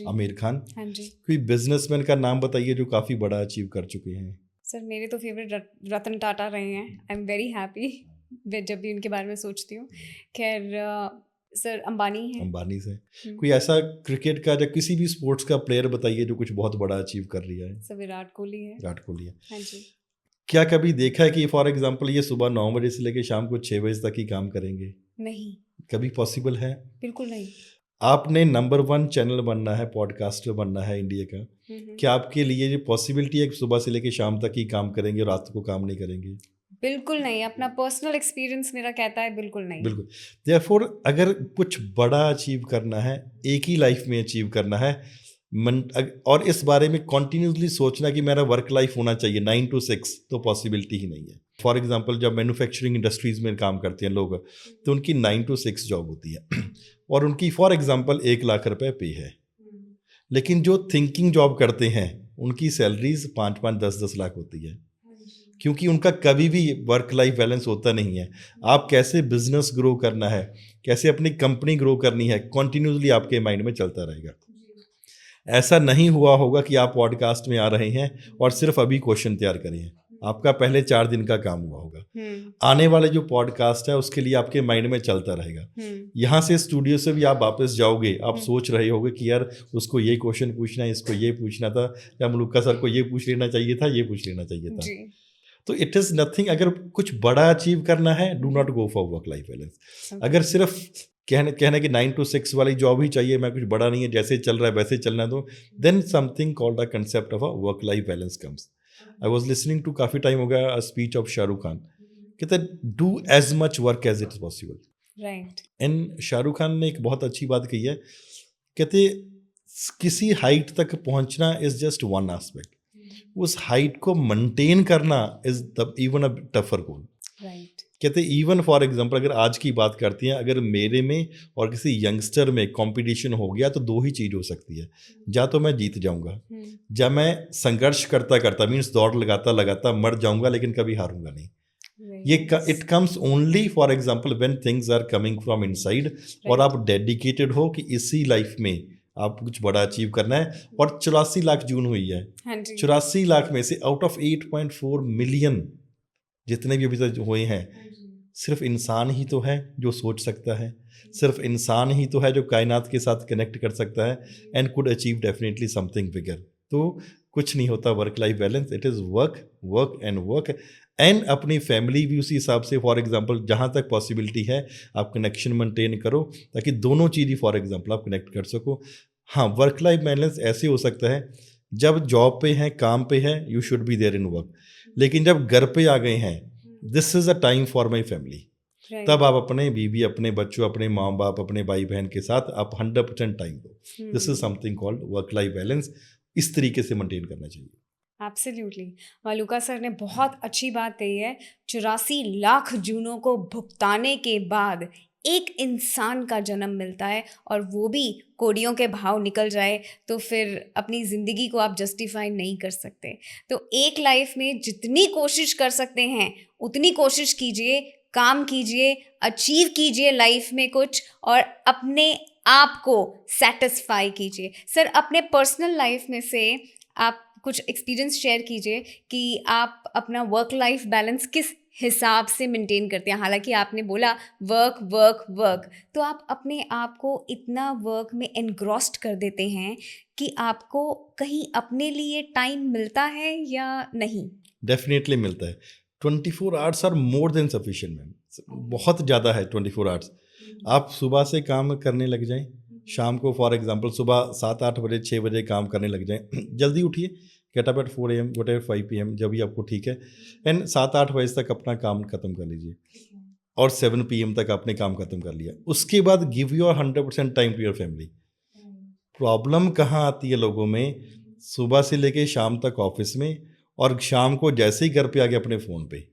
Aamir Khan. कोई बिजनेसमैन का नाम बताइए जो काफ़ी बड़ा अचीव कर चुके हैं. सर, मेरे तो फेवरेट रतन टाटा रहे हैं. आई एम वेरी हैप्पी जब भी उनके बारे में सोचती हूँ. खैर, सर अंबानी से. कोई ऐसा क्रिकेट का या किसी भी स्पोर्ट्स का प्लेयर बताइए जो कुछ बहुत बड़ा अचीव कर लिया है. सर, विराट कोहली है. हाँ जी. क्या कभी देखा है कि फॉर एग्जांपल ये सुबह 9 बजे से लेकर शाम को 6 बजे तक ही काम करेंगे? नहीं. कभी पॉसिबल है? बिल्कुल नहीं. आपने नंबर 1 चैनल बनना है, पॉडकास्टर बनना है इंडिया का, क्या आपके लिए ये पॉसिबिलिटी है कि सुबह से लेकर शाम तक ही काम करेंगे, रात को काम नहीं करेंगे? बिल्कुल नहीं. अपना पर्सनल एक्सपीरियंस मेरा कहता है बिल्कुल नहीं. बिल्कुल. देयरफॉर अगर कुछ बड़ा अचीव करना है, एक ही लाइफ में अचीव करना है, और इस बारे में कॉन्टीन्यूसली सोचना कि मेरा वर्क लाइफ होना चाहिए 9 to 6, तो पॉसिबिलिटी ही नहीं है. फॉर एग्जांपल जब मैन्युफैक्चरिंग इंडस्ट्रीज़ में काम करते हैं लोग तो उनकी 9 to 6 जॉब होती है और उनकी फॉर एग्जांपल 1 लाख रुपए पे है. लेकिन जो थिंकिंग जॉब करते हैं उनकी सैलरीज 5-5, 10-10 लाख होती है, क्योंकि उनका कभी भी वर्क लाइफ बैलेंस होता नहीं है. आप कैसे बिजनेस ग्रो करना है, कैसे अपनी कंपनी ग्रो करनी है, कॉन्टीन्यूसली आपके माइंड में चलता रहेगा. ऐसा नहीं हुआ होगा कि आप पॉडकास्ट में आ रहे हैं और सिर्फ अभी क्वेश्चन तैयार करें हैं. आपका पहले 4 दिन का काम हुआ होगा. आने वाले जो पॉडकास्ट है उसके लिए आपके माइंड में चलता रहेगा. यहाँ से स्टूडियो से भी आप वापस जाओगे, आप सोच रहे होगे कि यार उसको ये क्वेश्चन पूछना है, इसको ये पूछना था, या मलुका सर को ये पूछ लेना चाहिए था, ये पूछ लेना चाहिए था. तो इट इज़ नथिंग. अगर कुछ बड़ा अचीव करना है, do not go for work life balance. अगर सिर्फ कहने कि 9 to 6 वाली जॉब ही चाहिए, मैं कुछ बड़ा नहीं है, जैसे चल रहा है वैसे चलना, तो then something called a concept of a work life balance comes. I was listening to, काफ़ी टाइम हो गया, a speech of Shahrukh Khan. कहते do as much work as it is possible. Right. And Shahrukh Khan ने एक बहुत अच्छी बात कही है. कहते किसी हाइट तक पहुंचना इज जस्ट वन एस्पेक्ट, उस हाइट को मेंटेन करना is even a tougher goal. Right. कहते इवन फॉर एग्जांपल अगर आज की बात करती हैं, अगर मेरे में और किसी यंगस्टर में कंपटीशन हो गया तो 2 ही चीज़ हो सकती है. या तो मैं जीत जाऊंगा, या मैं संघर्ष करता करता मीन्स दौड़ लगाता लगाता मर जाऊंगा, लेकिन कभी हारूंगा नहीं. ये it comes only for example when things are coming from inside, और आप डेडिकेटेड हो कि इसी लाइफ में आप कुछ बड़ा अचीव करना है, और 84 लाख जून हुई है, हाँ जी 84 लाख में से आउट ऑफ 8.4 मिलियन जितने भी अभी तक हुए हैं, सिर्फ इंसान ही तो है जो सोच सकता है, सिर्फ इंसान ही तो है जो कायनात के साथ कनेक्ट कर सकता है and could achieve definitely something bigger. तो कुछ नहीं होता work life balance, it is work work and work, and अपनी फैमिली भी उसी हिसाब से, फॉर एग्जांपल जहाँ तक पॉसिबिलिटी है आप कनेक्शन मेंटेन करो ताकि दोनों चीज़ फॉर एग्जांपल आप कनेक्ट कर सको। हाँ, वर्क लाइफ बैलेंस ऐसे हो सकता है जब जॉब पे हैं, काम पे है, you should be there in work, लेकिन जब घर पे आ गए हैं, this is a time for my family, तब आप अपने बीवी, अपने बच्चों, अपने माँ बाप, अपने भाई बहन के साथ आप 100% टाइम दो। This is something called work life balance, इस तरीके से मेंटेन करना चाहिए। एब्सोल्युटली। वालुका सर ने बहुत अच्छी बात कही है। 84 लाख जूनों को भुगताने के बाद एक इंसान का जन्म मिलता है, और वो भी कोड़ियों के भाव निकल जाए तो फिर अपनी ज़िंदगी को आप जस्टिफाई नहीं कर सकते। तो एक लाइफ में जितनी कोशिश कर सकते हैं उतनी कोशिश कीजिए, काम कीजिए, अचीव कीजिए लाइफ में कुछ, और अपने आप को सेटिस्फाई कीजिए। सर, अपने पर्सनल लाइफ में से आप कुछ एक्सपीरियंस शेयर कीजिए कि आप अपना वर्क लाइफ बैलेंस किस हिसाब से मेंटेन करते हैं। हालांकि आपने बोला वर्क वर्क वर्क, तो आप अपने आप को इतना वर्क में एनग्रॉस्ड कर देते हैं कि आपको कहीं अपने लिए टाइम मिलता है या नहीं? डेफिनेटली मिलता है। 24 hours are more than sufficient ma'am, बहुत ज़्यादा है 24 आवर्स। आप सुबह से काम करने लग जाएं, शाम को फॉर एग्जांपल सुबह 7-8 बजे 6 बजे काम करने लग जाएं, जल्दी उठिए, get up at 4 AM, what ever 5 PM, जब भी आपको ठीक है, एंड 7-8 बजे तक अपना काम खत्म कर लीजिए, और 7 PM तक आपने काम खत्म कर लिया। उसके बाद give your 100% time to your family. Problem कहाँ आती है लोगों में, सुबह से लेके शाम तक ऑफिस में, और शाम को जैसे ही घर पे आ गए अपने फ़ोन पे,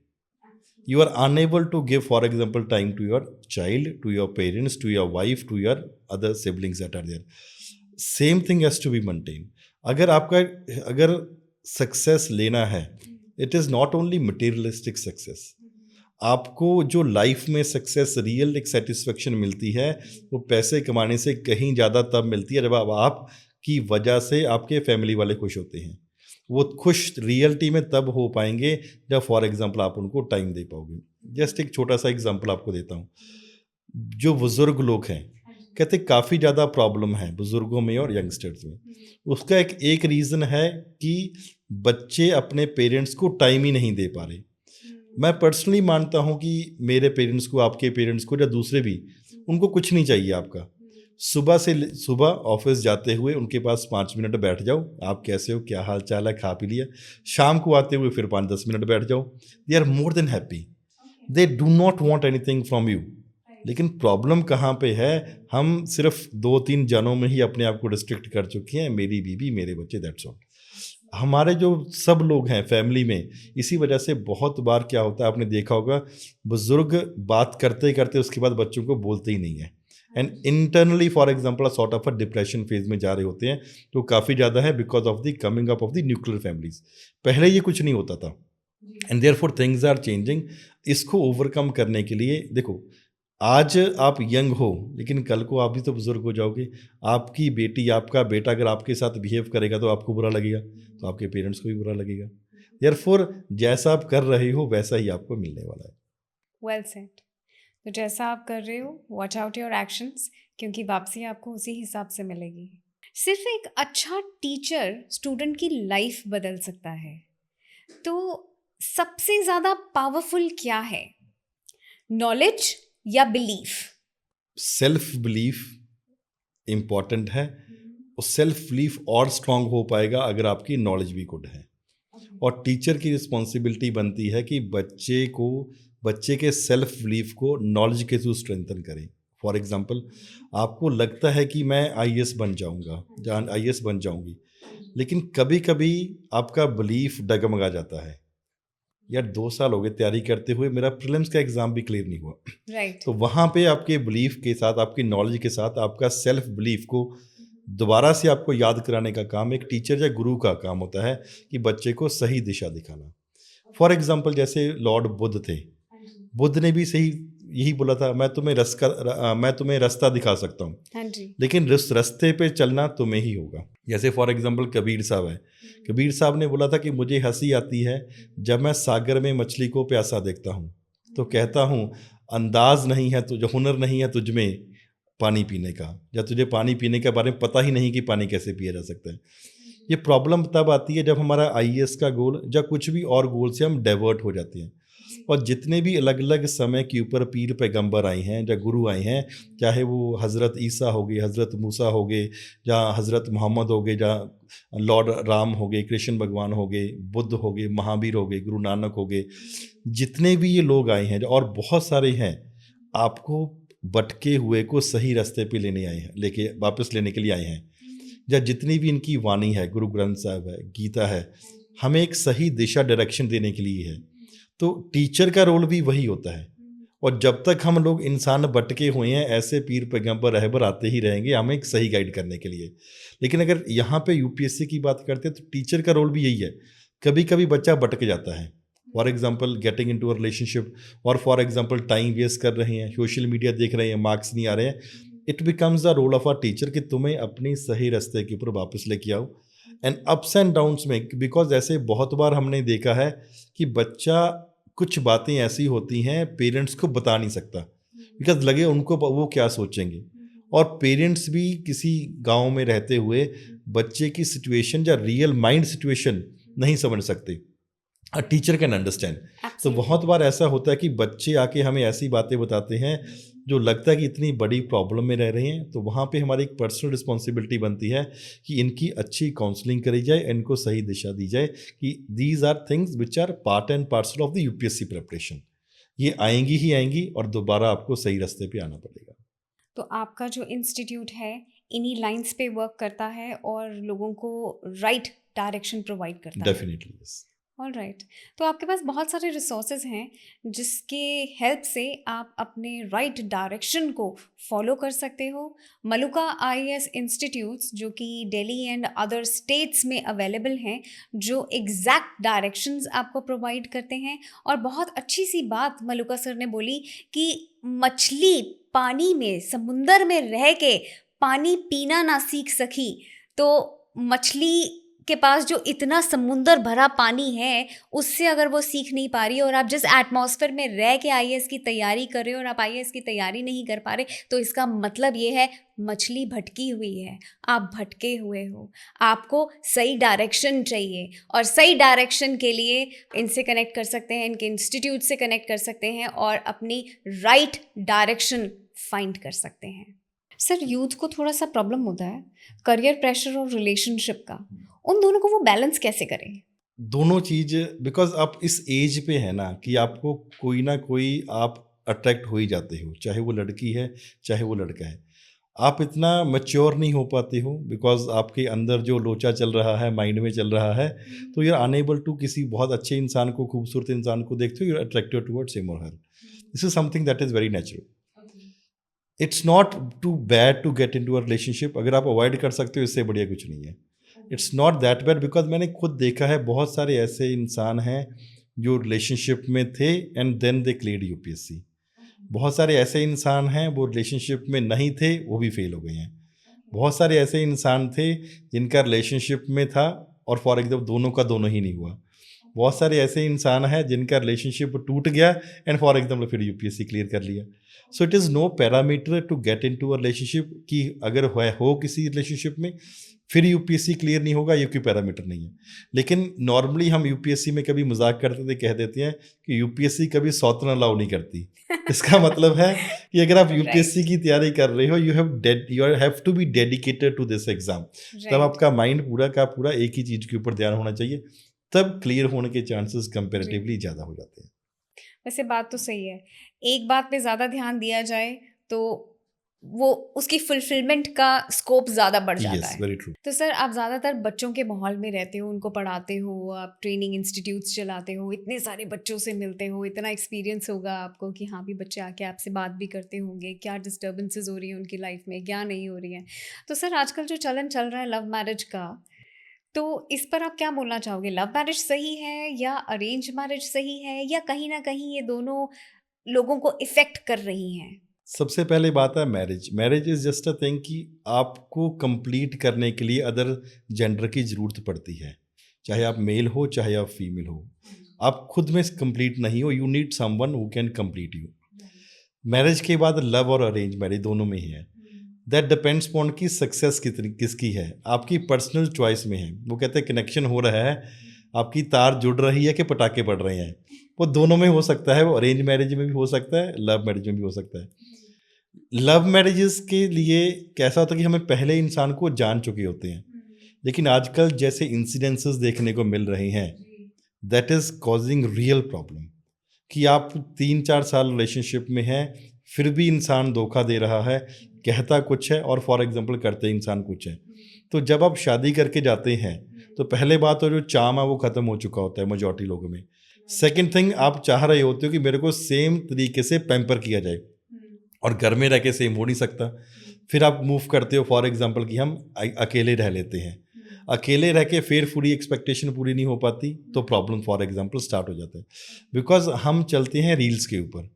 you are unable to give for example time to your child, to your parents, to your wife, to your other siblings that are there. Same thing has to be maintained. अगर success लेना है, it is not only materialistic success, आपको जो life में success, real एक satisfaction मिलती है, वो पैसे कमाने से कहीं ज़्यादा तब मिलती है जब आपकी वजह से आपके फैमिली वाले खुश होते हैं। वो खुश रियलिटी में तब हो पाएंगे जब फॉर एग्जांपल आप उनको टाइम दे पाओगे। जस्ट एक छोटा सा एग्जांपल आपको देता हूँ। जो बुज़ुर्ग लोग हैं, कहते काफ़ी ज़्यादा प्रॉब्लम है बुज़ुर्गों में और यंगस्टर्स में। उसका एक रीज़न है कि बच्चे अपने पेरेंट्स को टाइम ही नहीं दे पा रहे। मैं पर्सनली मानता हूँ कि मेरे पेरेंट्स को, आपके पेरेंट्स को, या दूसरे भी, उनको कुछ नहीं चाहिए आपका। सुबह ऑफिस जाते हुए उनके पास 5 मिनट बैठ जाओ, आप कैसे हो, क्या हाल चाल है, खा पी लिया। शाम को आते हुए फिर 5-10 मिनट बैठ जाओ, they are more than happy, they do not want anything from you. लेकिन प्रॉब्लम कहाँ पे है, हम सिर्फ 2-3 जनों में ही अपने आप को रिस्ट्रिक्ट कर चुके हैं, मेरी बीवी, मेरे बच्चे, दैट्स ऑल। हमारे जो सब लोग हैं फैमिली में, इसी वजह से बहुत बार क्या होता है, आपने देखा होगा, बुजुर्ग बात करते करते उसके बाद बच्चों को बोलते ही नहीं है, and internally for example sort of a depression phase में जा रहे होते हैं। तो काफ़ी ज़्यादा है because of the coming up of the nuclear families. पहले ये कुछ नहीं होता था, and therefore things are changing. इसको ओवरकम करने के लिए देखो, आज आप यंग हो लेकिन कल को आप भी तो बुजुर्ग हो जाओगे। आपकी बेटी, आपका बेटा अगर आपके साथ बिहेव करेगा तो आपको बुरा लगेगा, तो आपके पेरेंट्स को भी बुरा लगेगा। देयरफॉर जैसा आप कर रहे हो वैसा ही आपको मिलने वाला है। Well said. तो जैसा आप कर रहे हो, वॉच आउट योर एक्शंस, क्योंकि वापसी आपको उसी हिसाब से मिलेगी। सिर्फ एक अच्छा टीचर स्टूडेंट की लाइफ बदल सकता है, तो सबसे ज़्यादा पावरफुल क्या है, नॉलेज या बिलीफ? सेल्फ बिलीफ इम्पॉर्टेंट है, और सेल्फ बिलीफ और स्ट्रांग हो पाएगा अगर आपकी नॉलेज भी गुड है। और टीचर की रिस्पॉन्सिबिलिटी बनती है कि बच्चे के सेल्फ बिलीफ को नॉलेज के थ्रू स्ट्रेंथन करें। फॉर एग्जांपल, आपको लगता है कि मैं IAS बन जाऊंगा, IAS बन जाऊंगी, लेकिन कभी कभी आपका बिलीफ डगमगा जाता है, यार 2 साल हो गए तैयारी करते हुए, मेरा प्रीलिम्स का एग्ज़ाम भी क्लियर नहीं हुआ। राइट। तो वहाँ पे आपके बिलीफ के साथ, आपकी नॉलेज के साथ, आपका सेल्फ बिलीफ को दोबारा से आपको याद कराने का काम एक टीचर या गुरु का काम होता है, कि बच्चे को सही दिशा दिखाना। फॉर एग्जाम्पल, जैसे लॉर्ड बुद्ध थे, बुद्ध ने भी सही यही बोला था, मैं तुम्हें रास्ता दिखा सकता हूँ, हाँ जी। लेकिन रास्ते पे चलना तुम्हें ही होगा। जैसे फॉर एग्जांपल कबीर साहब है। कबीर साहब ने बोला था कि मुझे हंसी आती है जब मैं सागर में मछली को प्यासा देखता हूँ, तो कहता हूँ अंदाज नहीं है तुझे, हुनर नहीं है तुझ में पानी पीने का, या तुझे पानी पीने के बारे में पता ही नहीं कि पानी कैसे पिया जा सकता है। ये प्रॉब्लम तब आती है जब हमारा आईएएस का गोल या कुछ भी और गोल से हम डाइवर्ट हो जाते हैं। और जितने भी अलग अलग समय के ऊपर पीर पैगंबर आए हैं या गुरु आए हैं, चाहे वो हज़रत ईसा हो गए, हज़रत मूसा हो गए, या हज़रत मोहम्मद हो गए, या लॉर्ड राम हो गए, कृष्ण भगवान हो गए, बुद्ध हो गए, महावीर हो गए, गुरु नानक हो गए, जितने भी ये लोग आए हैं और बहुत सारे हैं, आपको भटके हुए को सही रास्ते पे लेने आए हैं, लेके वापस लेने के लिए आए हैं। या जितनी भी इनकी वाणी है, गुरु ग्रंथ साहब है, गीता है, हमें एक सही दिशा डायरेक्शन देने के लिए है। तो टीचर का रोल भी वही होता है। और जब तक हम लोग इंसान भटके हुए हैं, ऐसे पीर पैगंबर रहबर आते ही रहेंगे हमें एक सही गाइड करने के लिए। लेकिन अगर यहाँ पे यूपीएससी की बात करते हैं तो टीचर का रोल भी यही है। कभी कभी बच्चा भटक जाता है, for example getting in to a relationship, और फॉर एग्जाम्पल टाइम वेस्ट कर रहे हैं, सोशल मीडिया देख रहे हैं, मार्क्स नहीं आ रहे हैं। It becomes the role of a teacher कि तुम्हें अपनी सही रास्ते के ऊपर वापस लेके आओ। एंड अप्स एंड डाउन्स में, बिकॉज ऐसे बहुत बार हमने देखा है कि बच्चा कुछ बातें ऐसी होती हैं पेरेंट्स को बता नहीं सकता, बिकॉज लगे उनको वो क्या सोचेंगे। और पेरेंट्स भी किसी गांव में रहते हुए बच्चे की सिचुएशन या रियल माइंड सिचुएशन नहीं समझ सकते। A teacher can understand. तो Absolutely. बहुत बार ऐसा होता है कि बच्चे आके हमें ऐसी बातें बताते हैं जो लगता है कि इतनी बड़ी प्रॉब्लम में रह रहे हैं, तो वहाँ पे हमारी एक पर्सनल रिस्पॉन्सिबिलिटी बनती है कि इनकी अच्छी काउंसलिंग करी जाए, इनको सही दिशा दी जाए कि these are things which are part and parcel of the UPSC preparation. ये आएंगी ही आएंगी और दोबारा आपको सही रास्ते पे आना पड़ेगा। तो आपका जो इंस्टीट्यूट है इन्हीं लाइंस पे वर्क करता है और लोगों को राइट डायरेक्शन प्रोवाइड करता है। Definitely yes. All right. तो आपके पास बहुत सारे रिसोर्सेज हैं जिसके हेल्प से आप अपने राइट डायरेक्शन को फॉलो कर सकते हो। मलुका आईएएस इंस्टीट्यूट्स जो कि दिल्ली एंड अदर स्टेट्स में अवेलेबल हैं, जो एग्जैक्ट डायरेक्शंस आपको प्रोवाइड करते हैं। और बहुत अच्छी सी बात मलुका सर ने बोली कि मछली पानी में, समुंदर में रह के पानी पीना ना सीख सकी, तो मछली के पास जो इतना समुंदर भरा पानी है उससे अगर वो सीख नहीं पा रही, और आप जिस एटमॉस्फेयर में रह के आईएएस की तैयारी कर रहे हो और आप आईएएस की तैयारी नहीं कर पा रहे, तो इसका मतलब ये है मछली भटकी हुई है, आप भटके हुए हो, आपको सही डायरेक्शन चाहिए। और सही डायरेक्शन के लिए इनसे कनेक्ट कर सकते हैं, इनके इंस्टीट्यूट से कनेक्ट कर सकते हैं और अपनी राइट डायरेक्शन फाइंड कर सकते हैं। सर, यूथ को थोड़ा सा प्रॉब्लम होता है करियर प्रेशर और रिलेशनशिप का, उन दोनों को वो बैलेंस कैसे करें? दोनों चीज़, बिकॉज आप इस एज पे है ना कि आपको कोई ना कोई आप अट्रैक्ट हो ही जाते हो, चाहे वो लड़की है चाहे वो लड़का है। आप इतना मैच्योर नहीं हो पाते हो बिकॉज आपके अंदर जो लोचा चल रहा है, माइंड में चल रहा है, तो यू आर अनेबल टू किसी बहुत अच्छे इंसान को, खूबसूरत इंसान को देखते हो, you are attracted towards him और her. This is something that is very natural. It's not too bad to get in to a relationship. अगर आप अवॉइड कर सकते हो इससे बढ़िया कुछ नहीं है। It's not that bad, because मैंने खुद देखा है बहुत सारे ऐसे इंसान हैं जो रिलेशनशिप में थे and then they cleared UPSC. बहुत सारे ऐसे इंसान हैं वो रिलेशनशिप में नहीं थे, वो भी फेल हो गए हैं। बहुत सारे ऐसे इंसान थे जिनका रिलेशनशिप में था और फॉर एग्जाम्पल दोनों का दोनों ही नहीं हुआ। बहुत सारे ऐसे इंसान हैं जिनका रिलेशनशिप टूट गया एंड फॉर एग्जाम्पल फिर यूपीएससी क्लियर कर लिया। So it is no parameter to get in to a relationship कि अगर हो किसी रिलेशनशिप में फिर यूपीएससी क्लियर नहीं होगा, ये कोई पैरामीटर नहीं है। लेकिन नॉर्मली हम यूपीएससी में कभी मजाक करते थे, कह देते हैं कि यूपीएससी कभी सौतन अलाउ नहीं करती। इसका मतलब है कि अगर आप यूपीएससी की तैयारी कर रहे हो, you have to be dedicated to this exam. तब आपका माइंड पूरा का पूरा एक ही चीज़ के ऊपर ध्यान होना चाहिए, तब क्लियर होने के चांसेस कंपेरेटिवली ज़्यादा हो जाते हैं। वैसे बात तो सही है, एक बात पे ज़्यादा ध्यान दिया जाए तो वो उसकी फुलफिलमेंट का स्कोप ज़्यादा बढ़ जाता Yes, है। very true. तो सर, आप ज़्यादातर बच्चों के माहौल में रहते हो, उनको पढ़ाते हो, आप ट्रेनिंग इंस्टीट्यूट्स चलाते हो, इतने सारे बच्चों से मिलते हो, इतना एक्सपीरियंस होगा आपको कि हाँ भी बच्चे आके आपसे बात भी करते होंगे, क्या डिस्टर्बेंसेस हो रही हैं उनकी लाइफ में, क्या नहीं हो रही हैं। तो सर, आजकल जो चलन चल रहा है लव मैरिज का, तो इस पर आप क्या बोलना चाहोगे? लव मैरिज सही है या अरेंज मैरिज सही है, या कहीं ना कहीं ये दोनों लोगों को इफ़ेक्ट कर रही हैं? सबसे पहले बात है marriage. Marriage is just a thing कि आपको कंप्लीट करने के लिए अदर जेंडर की ज़रूरत पड़ती है। चाहे आप मेल हो, चाहे आप फीमेल हो। आप खुद में कंप्लीट नहीं हो, you need someone who can complete you. Marriage के बाद लव और अरेंज मैरिज दोनों में ही है। दैट डिपेंड्स अपॉन की सक्सेस कितनी किसकी है, आपकी पर्सनल चॉइस में है। वो कहते हैं कनेक्शन हो रहा है, आपकी तार जुड़ रही है कि पटाखे पड़ रहे हैं। वो दोनों में हो सकता है, वो अरेंज मैरिज में भी हो सकता है, लव मैरिज में भी हो सकता है। लव मैरिजेस के लिए कैसा होता है कि हमें पहले इंसान को जान चुके होते हैं, लेकिन आजकल जैसे इंसिडेंसेस देखने को मिल रहे हैं, that is causing real problem कि आप 3-4 साल रिलेशनशिप में हैं, फिर भी इंसान धोखा दे रहा है, कहता कुछ है और फॉर एग्जांपल करते इंसान कुछ है। तो जब आप शादी करके जाते हैं तो पहले बात तो जो चाम है वो ख़त्म हो चुका होता है मेजॉरिटी लोगों में। सेकंड थिंग, आप चाह रहे होते हो कि मेरे को सेम तरीके से पैम्पर किया जाए, और घर में रह के सेम हो नहीं सकता। फिर आप मूव करते हो फॉर एग्जांपल कि हम अकेले रह लेते हैं, अकेले रह के फिर पूरी एक्सपेक्टेशन पूरी नहीं हो पाती, तो प्रॉब्लम फॉर एग्जांपल स्टार्ट हो जाता है। बिकॉज हम चलते हैं रील्स के ऊपर,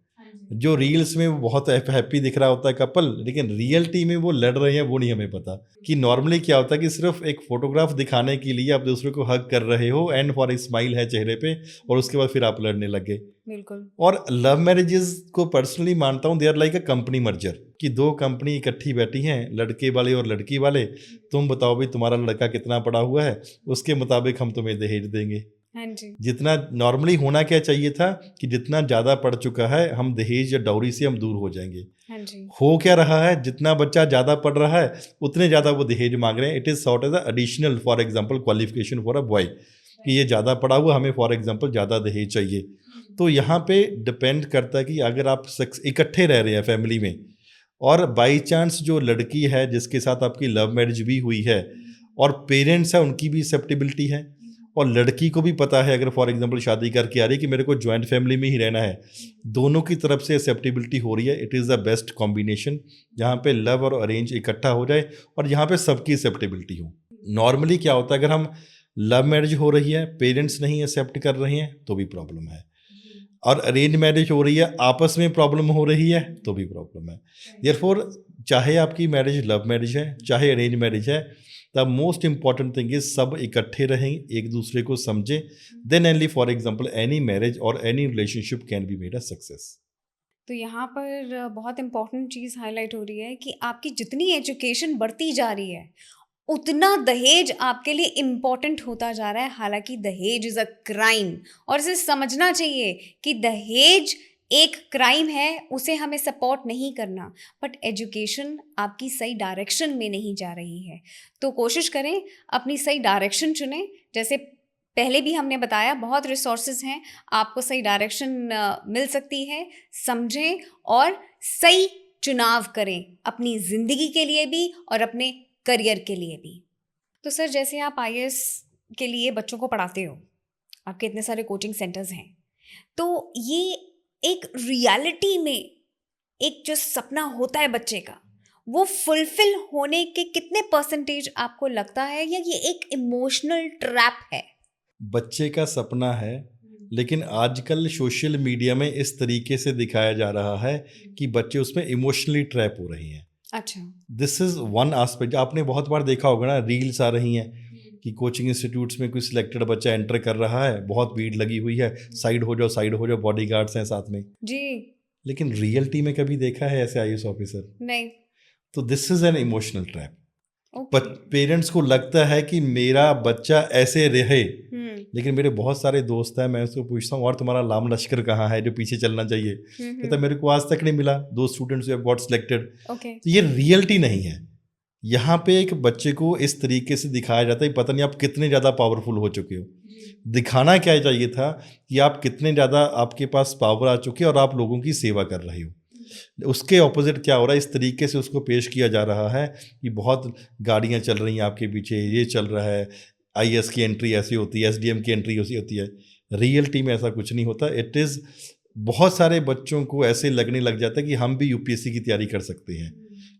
जो रील्स में वो बहुत हैप्पी दिख रहा होता है कपल, लेकिन रियलिटी में वो लड़ रहे हैं वो नहीं हमें पता। कि नॉर्मली क्या होता है कि सिर्फ एक फोटोग्राफ दिखाने के लिए आप दूसरे को हग कर रहे हो एंड फॉर ए स्माइल है चेहरे पे, और उसके बाद फिर आप लड़ने लग गए। बिल्कुल। और लव मैरिजेस को पर्सनली मानता हूँ they are like a company merger, कि दो कंपनी इकट्ठी बैठी हैं, लड़के वाले और लड़की वाले। तुम बताओ भाई तुम्हारा लड़का कितना पढ़ा हुआ है, उसके मुताबिक हम तुम्हें दहेज देंगे। हाँ जी। जितना नॉर्मली होना क्या चाहिए था कि जितना ज़्यादा पढ़ चुका है हम दहेज या डाउरी से हम दूर हो जाएंगे। हाँ जी। हो क्या रहा है, जितना बच्चा ज़्यादा पढ़ रहा है उतने ज़्यादा वो दहेज मांग रहे हैं। It is sort as additional for example qualification for a boy, कि ये ज़्यादा पढ़ा हुआ, हमें फॉर एग्जांपल ज़्यादा दहेज चाहिए। तो यहाँ पे डिपेंड करता है कि अगर आप इकट्ठे रह रहे हैं फैमिली में, और बाई चांस जो लड़की है जिसके साथ आपकी लव मैरिज भी हुई है और पेरेंट्स है उनकी भी एक्सेप्टेबिलिटी है, और लड़की को भी पता है अगर फॉर एग्जांपल शादी करके आ रही है कि मेरे को जॉइंट फैमिली में ही रहना है, दोनों की तरफ से एक्सेप्टेबिलिटी हो रही है, it is the best combination जहाँ पे लव और अरेंज इकट्ठा हो जाए और यहाँ पे सबकी एक्सेप्टेबिलिटी हो। नॉर्मली क्या होता है अगर हम लव मैरिज हो रही है, पेरेंट्स नहीं एक्सेप्ट कर रहे हैं तो भी प्रॉब्लम है, और अरेंज मैरिज हो रही है, आपस में प्रॉब्लम हो रही है तो भी प्रॉब्लम है। देयरफॉर चाहे आपकी मैरिज लव मैरिज है चाहे अरेंज मैरिज है, the most important thing is सब इकट्ठे रहें, एक दूसरे को समझें, then only for example any marriage और any relationship can be made a success. तो यहाँ पर बहुत इम्पोर्टेंट चीज़ हाईलाइट हो रही है कि आपकी जितनी एजुकेशन बढ़ती जा रही है उतना दहेज आपके लिए इम्पॉर्टेंट होता जा रहा है। हालांकि दहेज इज़ अ क्राइम, और इसे समझना चाहिए कि दहेज एक क्राइम है, उसे हमें सपोर्ट नहीं करना, बट एजुकेशन आपकी सही डायरेक्शन में नहीं जा रही है। तो कोशिश करें अपनी सही डायरेक्शन चुनें। जैसे पहले भी हमने बताया, बहुत रिसोर्सेज हैं, आपको सही डायरेक्शन मिल सकती है। समझें और सही चुनाव करें अपनी ज़िंदगी के लिए भी और अपने करियर के लिए भी। तो सर, जैसे आप आईएएस के लिए बच्चों को पढ़ाते हो, आपके इतने सारे कोचिंग सेंटर्स हैं, तो ये एक रियलिटी में एक जो सपना होता है बच्चे का, वो फुलफिल होने के कितने परसेंटेज आपको लगता है, या ये एक इमोशनल ट्रैप है? बच्चे का सपना है, लेकिन आजकल सोशल मीडिया में इस तरीके से दिखाया जा रहा है कि बच्चे उसमें इमोशनली ट्रैप हो रहे हैं। अच्छा। This is one aspect. आपने बहुत बार देखा होगा ना, रील्स आ रही हैं कि कोचिंग इंस्टीट्यूट्स में कोई सिलेक्टेड बच्चा एंटर कर रहा है, बहुत भीड़ लगी हुई है, साइड हो जाओ, बॉडीगार्ड्स हैं साथ में जी। लेकिन रियलिटी में कभी देखा है ऐसे आईएएस ऑफिसर? नहीं। तो this is an emotional trap. Okay. Parents को लगता है कि मेरा बच्चा ऐसे रहे, लेकिन मेरे बहुत सारे दोस्त हैं, मैं उसको पूछता हूँ और तुम्हारा लाम लश्कर कहाँ है जो पीछे चलना चाहिए, कहता मेरे को आज तक नहीं मिला, दो स्टूडेंट्स हैव गॉट सिलेक्टेड। तो ये रियलिटी नहीं है। यहाँ पे एक बच्चे को इस तरीके से दिखाया जाता है, पता नहीं आप कितने ज़्यादा पावरफुल हो चुके हो। दिखाना क्या चाहिए था कि आप कितने ज़्यादा आपके पास पावर आ चुकी है और आप लोगों की सेवा कर रहे हो। उसके ऑपोजिट क्या हो रहा है, इस तरीके से उसको पेश किया जा रहा है कि बहुत गाड़ियाँ चल रही हैं आपके पीछे, ये चल रहा है, आईएएस की एंट्री ऐसी होती है, एसडीएम की एंट्री ऐसी होती है। रियलिटी में ऐसा कुछ नहीं होता। इट इज़ बहुत सारे बच्चों को ऐसे लगने लग जाता है कि हम भी यूपीएससी की तैयारी कर सकते हैं।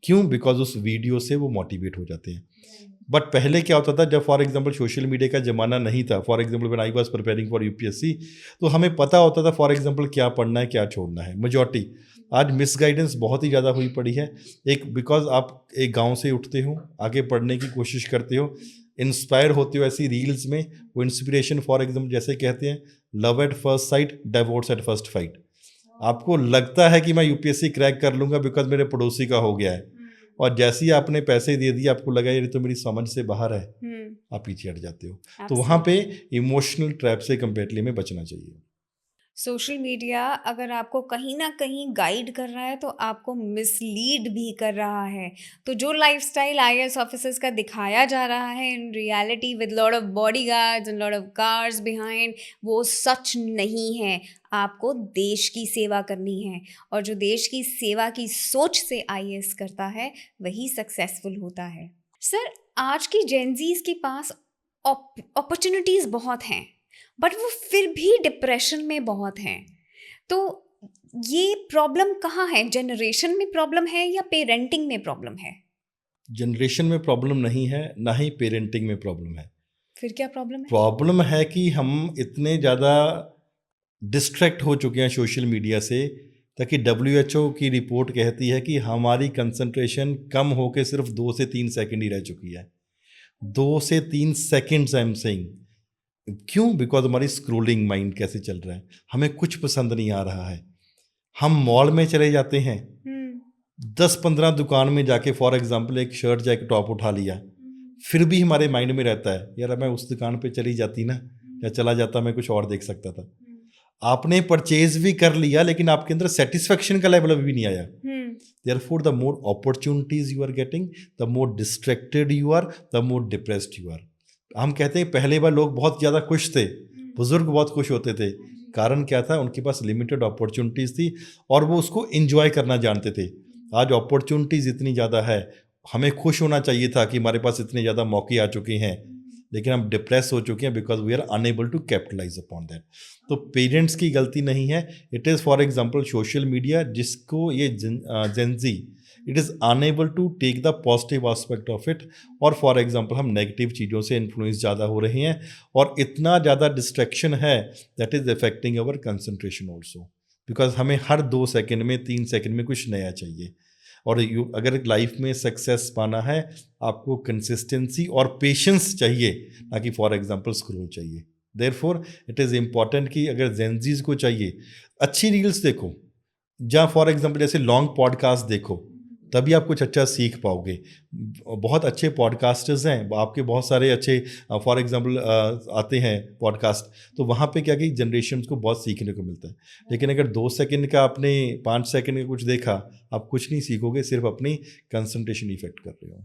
क्यों? बिकॉज उस वीडियो से वो मोटिवेट हो जाते हैं। बट पहले क्या होता था, जब फॉर एग्जांपल सोशल मीडिया का ज़माना नहीं था, for example when I was preparing for UPSC, तो हमें पता होता था फॉर एग्जांपल क्या पढ़ना है क्या छोड़ना है, मेजॉरिटी। आज मिसगाइडेंस बहुत ही ज़्यादा हुई पड़ी है। एक बिकॉज आप एक गांव से उठते हो, आगे पढ़ने की कोशिश करते हो, इंस्पायर होते हो ऐसी रील्स में, वो इंस्पिरेशन फॉर एग्जाम्पल जैसे कहते हैं love at first sight, divorce at first fight. आपको लगता है कि मैं यूपीएससी क्रैक कर लूँगा बिकॉज मेरे पड़ोसी का हो गया है, और जैसे ही आपने पैसे दे दिए आपको लगा ये तो मेरी समझ से बाहर है, आप पीछे हट जाते हो। तो वहाँ पे इमोशनल ट्रैप से कंपेरेटली में बचना चाहिए। सोशल मीडिया अगर आपको कहीं ना कहीं गाइड कर रहा है तो आपको मिसलीड भी कर रहा है। तो जो लाइफस्टाइल आईएएस ऑफिसर्स का दिखाया जा रहा है in reality with lot of bodyguards and lot of cars behind, वो सच नहीं है। आपको देश की सेवा करनी है, और जो देश की सेवा की सोच से आईएएस करता है वही सक्सेसफुल होता है। सर, आज की जेनजीज के पास अपॉर्चुनिटीज़ बहुत हैं, बट वो फिर भी डिप्रेशन में बहुत हैं। तो ये प्रॉब्लम कहाँ है? जनरेशन में प्रॉब्लम है या पेरेंटिंग में प्रॉब्लम है? जनरेशन में प्रॉब्लम नहीं है, ना ही पेरेंटिंग में प्रॉब्लम है। फिर क्या प्रॉब्लम है? प्रॉब्लम है कि हम इतने ज़्यादा डिस्ट्रैक्ट हो चुके हैं सोशल मीडिया से, ताकि डब्ल्यूएचओ की रिपोर्ट कहती है कि हमारी कंसंट्रेशन कम होकर सिर्फ 2 से 3 सेकंड ही रह चुकी है। 2 से 3 सेकंड्स आई एम सेइंग। क्यों? बिकॉज हमारी स्क्रोलिंग माइंड कैसे चल रहा है, हमें कुछ पसंद नहीं आ रहा है। हम मॉल में चले जाते हैं, 10-15 दुकान में जाके फॉर एग्जांपल एक शर्ट जैकेट टॉप उठा लिया, फिर भी हमारे माइंड में रहता है यार मैं उस दुकान पे चली जाती ना, या चला जाता, मैं कुछ और देख सकता था। आपने परचेज भी कर लिया लेकिन आपके अंदर सेटिस्फेक्शन का लेवल अभी भी नहीं आया। Therefore the more opportunities you are getting, the more distracted you are, the more depressed you are. हम कहते हैं पहले बार लोग बहुत ज़्यादा खुश थे, बुजुर्ग बहुत खुश होते थे। कारण क्या था? उनके पास लिमिटेड अपॉर्चुनिटीज़ थी और वो उसको एंजॉय करना जानते थे। आज अपॉर्चुनिटीज़ इतनी ज़्यादा है, हमें खुश होना चाहिए था कि हमारे पास इतने ज़्यादा मौके आ चुके हैं, लेकिन हम डिप्रेस हो चुके हैं because we are unable to capitalise upon that. तो पेरेंट्स की गलती नहीं है, it is for example social media, जिसको ये gen Z it is unable to take the positive aspect of it, और फॉर एग्जांपल हम नेगेटिव चीज़ों से इन्फ्लुएंस ज़्यादा हो रहे हैं, और इतना ज़्यादा डिस्ट्रैक्शन है that is affecting our concentration also, because हमें हर 2 सेकंड में 3 सेकंड में कुछ नया चाहिए। और अगर लाइफ में सक्सेस पाना है, आपको कंसिस्टेंसी और पेशेंस चाहिए, ना कि फॉर एग्जांपल स्क्रोल चाहिए। देयरफॉर इट इज़ इम्पॉर्टेंट कि अगर जेनजीज को चाहिए अच्छी रील्स देखो, जहाँ फॉर एग्जांपल जैसे लॉन्ग पॉडकास्ट देखो, तभी आप कुछ अच्छा सीख पाओगे। बहुत अच्छे पॉडकास्टर्स हैं, आपके बहुत सारे अच्छे फॉर एग्जांपल आते हैं पॉडकास्ट, तो वहाँ पे क्या कि जनरेशन को बहुत सीखने को मिलता है। लेकिन अगर 2 सेकंड का आपने 5 सेकंड का कुछ देखा, आप कुछ नहीं सीखोगे, सिर्फ अपनी कंसंट्रेशन इफेक्ट कर रहे हो।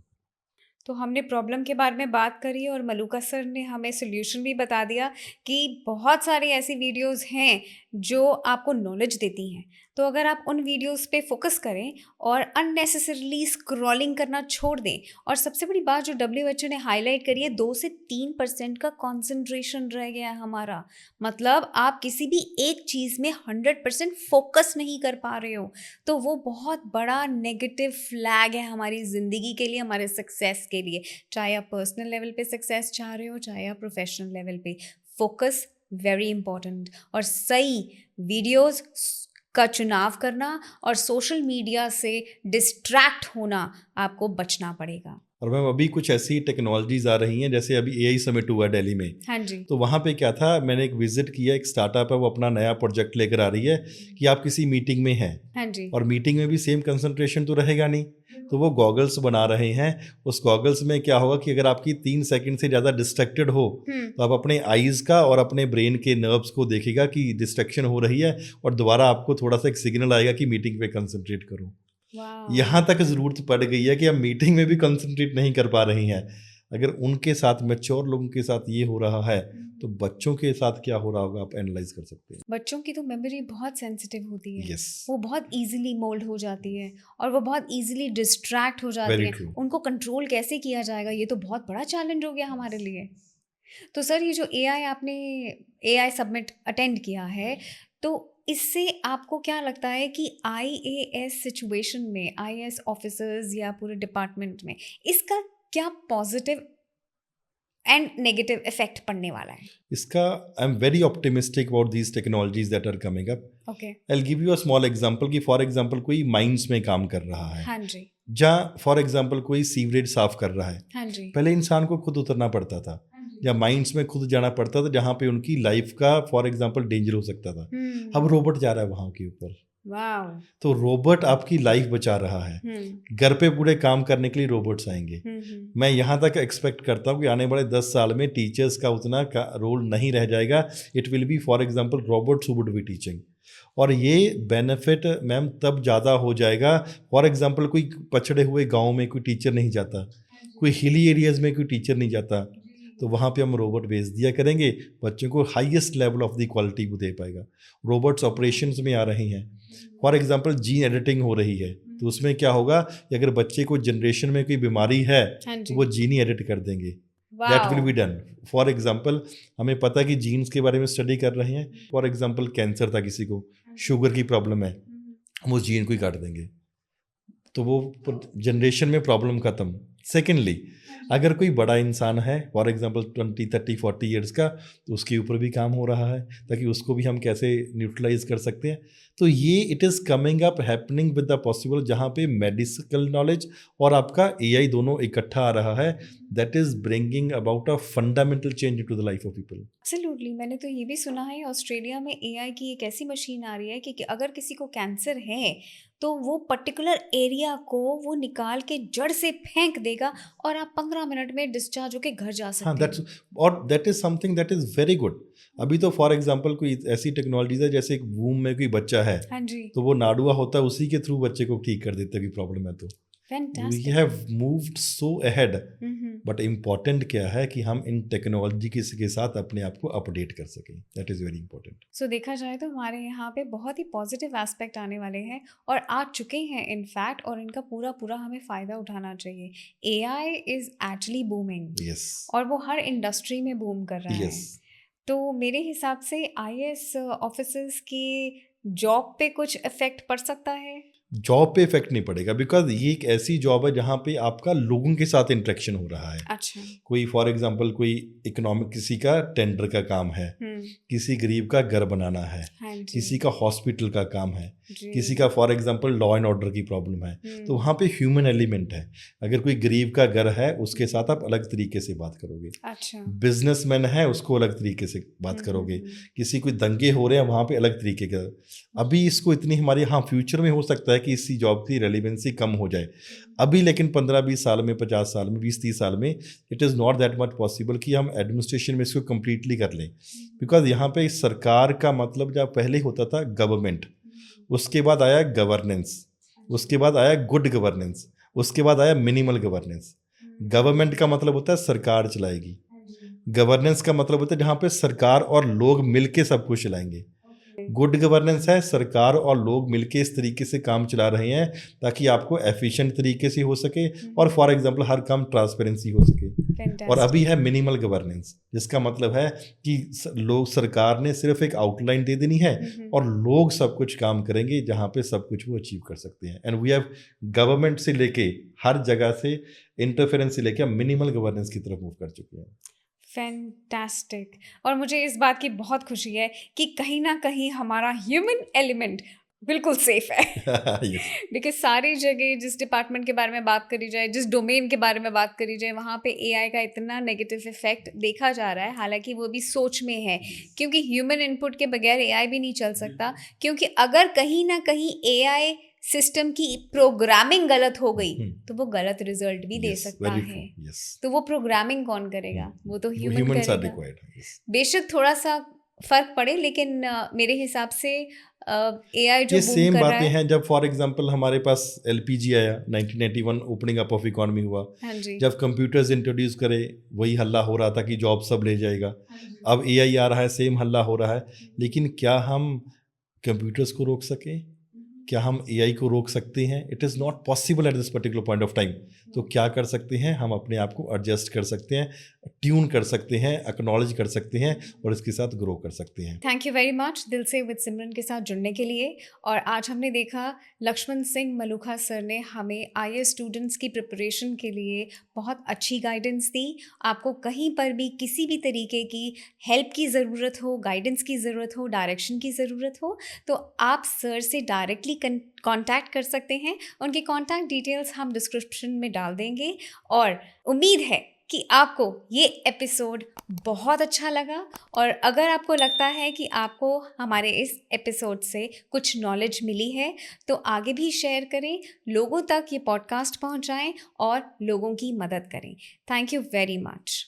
तो हमने प्रॉब्लम के बारे में बात करी और मलूका सर ने हमें सोल्यूशन भी बता दिया कि बहुत सारी ऐसी वीडियोस हैं जो आपको नॉलेज देती हैं। तो अगर आप उन वीडियोस पे फोकस करें और अननेसेसरीली स्क्रॉलिंग करना छोड़ दें, और सबसे बड़ी बात जो डब्ल्यूएचओ ने हाईलाइट करी है, 2 से 3% का कॉन्सेंट्रेशन रह गया है हमारा। मतलब आप किसी भी एक चीज़ में 100% फोकस नहीं कर पा रहे हो, तो वो बहुत बड़ा नेगेटिव फ्लैग है हमारी ज़िंदगी के लिए, हमारे सक्सेस के लिए। चाहे आप पर्सनल लेवल पे सक्सेस चाह रहे हो, चाहे आप प्रोफेशनल लेवल पे, फोकस वेरी इंपॉर्टेंट। और सही वीडियोस का चुनाव करना और सोशल मीडिया से डिस्ट्रैक्ट होना आपको बचना पड़ेगा। और मैम अभी कुछ ऐसी टेक्नोलॉजीज आ रही हैं, जैसे अभी एआई समिट हुआ दिल्ली में। हाँ जी। तो वहाँ पे क्या था, मैंने एक विजिट किया, एक स्टार्टअप है, वो अपना नया प्रोजेक्ट लेकर आ रही है कि आप किसी मीटिंग में हैं, हाँ जी। और मीटिंग में भी सेम कंसंट्रेशन तो रहेगा नहीं, तो वो गॉगल्स बना रहे हैं। उस गॉगल्स में क्या होगा कि अगर आपकी 3 सेकंड से ज़्यादा डिस्ट्रैक्टेड हो, तो आप अपने आईज का और अपने ब्रेन के नर्व्स को देखेगा कि डिस्ट्रैक्शन हो रही है, और दोबारा आपको थोड़ा सा एक सिग्नल आएगा कि मीटिंग पे कंसंट्रेट करो। यहाँ तक ज़रूरत पड़ गई है कि हम मीटिंग में भी कंसंट्रेट नहीं कर पा रही हैं। अगर उनके साथ, मैच्योर लोगों के साथ ये हो रहा है, तो बच्चों के साथ क्या हो रहा होगा आप एनालाइज कर सकते हैं। बच्चों की तो मेमोरी बहुत सेंसिटिव होती है। Yes. वो बहुत इजीली मोल्ड हो जाती है और वो बहुत इजीली डिस्ट्रैक्ट हो जाती Very है। true. उनको कंट्रोल कैसे किया जाएगा, ये तो बहुत बड़ा चैलेंज हो गया हमारे लिए। तो सर, ये जो एआई समिट अटेंड किया है, तो इससे आपको क्या लगता है कि आईएएस सिचुएशन में, आईएएस ऑफिसर्स या पूरे डिपार्टमेंट में, इसका क्या पॉजिटिव एंड नेगेटिव इफेक्ट पड़ने वाला है? इसका I am very optimistic about these technologies that are coming up. Okay. I give you a small example कि फॉर एग्जांपल कोई माइंस में काम कर रहा है, हाँ जी. जहाँ फॉर एग्जांपल कोई सीवरेज साफ कर रहा है. हाँ जी. पहले इंसान को खुद उतरना पड़ता था या माइंस में खुद जाना पड़ता था जहाँ पे उनकी लाइफ का फॉर एग्जांपल डेंजर हो सकता था. अब रोबोट जा रहा है वहाँ के ऊपर. वाओ. तो रोबोट आपकी लाइफ बचा रहा है. घर पे पूरे काम करने के लिए रोबोट्स आएंगे. मैं यहाँ तक एक्सपेक्ट करता हूँ कि आने वाले 10 साल में टीचर्स का उतना रोल नहीं रह जाएगा. It will be for example robots who would be teaching. और ये बेनिफिट मैम तब ज़्यादा हो जाएगा. फॉर एग्जांपल कोई पछड़े हुए गांव में कोई टीचर नहीं जाता, कोई हिली एरियाज़ में कोई टीचर नहीं जाता, तो वहाँ पे हम रोबोट भेज दिया करेंगे. बच्चों को highest level of the quality वो दे पाएगा. रोबोट्स ऑपरेशंस में आ रहे हैं. फॉर एग्जांपल जीन एडिटिंग हो रही है, तो उसमें क्या होगा कि अगर बच्चे को जनरेशन में कोई बीमारी है तो वो जीन ही एडिट कर देंगे. That will be done. For example हमें पता है कि जीन्स के बारे में स्टडी कर रहे हैं. फॉर एग्जांपल कैंसर था किसी को, शुगर की प्रॉब्लम है, वो जीन को ही काट देंगे, तो वो जनरेशन में प्रॉब्लम खत्म. सेकेंडली अगर कोई बड़ा इंसान है फॉर एग्जांपल 20, 30, 40 ईयर्स का, तो उसके ऊपर भी काम हो रहा है ताकि उसको भी हम कैसे न्यूट्रलाइज कर सकते हैं. तो ये it is coming up happening with the possible, जहाँ पे मेडिकल नॉलेज और आपका एआई दोनों इकट्ठा आ रहा है. That is bringing about a fundamental change to the life of people. Absolutely. मैंने तो ये भी सुना है ऑस्ट्रेलिया में एआई की एक ऐसी मशीन आ रही है कि अगर किसी को कैंसर है तो वो पर्टिकुलर एरिया को वो निकाल के जड़ से फेंक देगा और आप 15 मिनट में डिस्चार्ज होके घर जा सकते हाँ, हैं. दैट्स और that is something that is very good. अभी तो फॉर एग्जांपल कोई ऐसी टेक्नोलॉजीज है, जैसे एक वूम में कोई बच्चा है, हाँ जी. तो वो नाडुआ होता है, उसी के थ्रू बच्चे को ठीक कर देते हैं. प्रॉब्लम है तो fantastic. We have moved so ahead. But important क्या है कि हम इन टेक्नोलॉजी के साथ अपने आप को अपडेट कर सकें. That is very important. So देखा जाए तो हमारे यहाँ पे बहुत ही पॉजिटिव एस्पेक्ट आने वाले हैं और आ चुके हैं इनफैक्ट, और इनका पूरा पूरा हमें फ़ायदा उठाना चाहिए. AI is actually booming. Yes. और वो हर इंडस्ट्री में बूम कर रहा है. यस. तो मेरे हिसाब से आईएएस ऑफिसर्स की जॉब पे कुछ इफेक्ट पड़ सकता है? जॉब पे इफेक्ट नहीं पड़ेगा, बिकॉज ये एक ऐसी जॉब है जहाँ पे आपका लोगों के साथ इंटरेक्शन हो रहा है. अच्छा. कोई फॉर एग्जांपल कोई इकोनॉमिक किसी का टेंडर का काम है, किसी गरीब का घर बनाना है, हाँ जी. किसी का हॉस्पिटल का काम है, जी. किसी का for example law and order की प्रॉब्लम है, तो वहाँ पे ह्यूमन एलिमेंट है. अगर कोई गरीब का घर है उसके साथ आप अलग तरीके से बात करोगे. अच्छा. बिजनेसमैन है उसको अलग तरीके से बात करोगे. किसी कोई दंगे हो रहे हैं वहाँ पे अलग तरीके का. अभी इसको इतनी हमारी, हाँ फ्यूचर में हो सकता है कि इसी जॉब की रेलिवेंसी कम हो जाए अभी, लेकिन 15-20 साल में, 50 साल में, 20-30 साल में it is not that much possible कि हम एडमिनिस्ट्रेशन में इसको कम्प्लीटली कर लें. बिकॉज यहाँ पे सरकार का मतलब जब पहले होता था गवर्नमेंट, उसके बाद आया गवर्नेंस, उसके बाद आया गुड गवर्नेंस, उसके बाद आया मिनिमल गवर्नेंस. गवर्नमेंट का मतलब होता है सरकार चलाएगी. गवर्नेंस का मतलब होता है जहाँ पे सरकार और लोग मिलके सब कुछ चलाएंगे. गुड गवर्नेंस है सरकार और लोग मिलके इस तरीके से काम चला रहे हैं ताकि आपको एफिशिएंट तरीके से हो सके और फॉर एग्जांपल हर काम ट्रांसपेरेंसी हो सके. और अभी है मिनिमल गवर्नेंस, जिसका मतलब है कि लोग, सरकार ने सिर्फ एक आउटलाइन दे देनी है और लोग सब कुछ काम करेंगे जहाँ पे सब कुछ वो अचीव कर सकते हैं. एंड वी हैव गवर्नमेंट से लेके हर जगह से इंटरफेरेंस से लेके मिनिमल गवर्नेंस की तरफ मूव कर चुके हैं. फैंटास्टिक. और मुझे इस बात की बहुत खुशी है कि कहीं ना कहीं हमारा ह्यूमन एलिमेंट बिल्कुल सेफ है. बिकॉज सारी जगह जिस डिपार्टमेंट के बारे में बात करी जाए, जिस डोमेन के बारे में बात करी जाए, वहाँ पे एआई का इतना नेगेटिव इफेक्ट देखा जा रहा है. हालांकि वो भी सोच में है, क्योंकि ह्यूमन इनपुट के बगैर एआई भी नहीं चल सकता. क्योंकि अगर कहीं ना कहीं एआई सिस्टम की प्रोग्रामिंग गलत हो गई तो वो गलत रिजल्ट भी दे सकता है. तो वो प्रोग्रामिंग कौन करेगा? वो तो ह्यूमन करेगा. बेशक थोड़ा सा फर्क पड़े, लेकिन मेरे हिसाब से एआई जो ये बूम सेम कर रहा बातें हैं. जब फॉर एग्जांपल हमारे पास एलपीजी आया, 1991 ओपनिंग अप ऑफ इकोनॉमी हुआ. हाँ जी. जब कंप्यूटर्स इंट्रोड्यूस करे वही हल्ला हो रहा था कि जॉब सब ले जाएगा. अब एआई आ रहा है, सेम हल्ला हो रहा है. लेकिन क्या हम कंप्यूटर्स को रोक सके? क्या हम एआई को रोक सकते हैं? It is not possible at this particular point of time. तो क्या कर सकते हैं हम? अपने आप को एडजस्ट कर सकते हैं. ट्यून कर सकते हैं, एक्नॉलेज कर सकते हैं और इसके साथ ग्रो कर सकते हैं। थैंक यू वेरी मच दिल से विद सिमरन के साथ जुड़ने के लिए। और आज हमने देखा लक्ष्मण सिंह मलूखा सर ने हमें आईएएस स्टूडेंट्स की प्रिपरेशन के लिए बहुत अच्छी गाइडेंस दी। आपको कहीं पर भी किसी भी तरीके की हेल्प की ज़रूरत हो, गाइडेंस की ज़रूरत हो, डायरेक्शन की ज़रूरत हो, तो आप सर से डायरेक्टली कांटेक्ट कर सकते हैं। उनके कांटेक्ट डिटेल्स हम डिस्क्रिप्शन में डाल देंगे। और उम्मीद है कि आपको ये एपिसोड बहुत अच्छा लगा। और अगर आपको लगता है कि आपको हमारे इस एपिसोड से कुछ नॉलेज मिली है, तो आगे भी शेयर करें, लोगों तक ये पॉडकास्ट पहुंचाएं और लोगों की मदद करें। Thank you very much.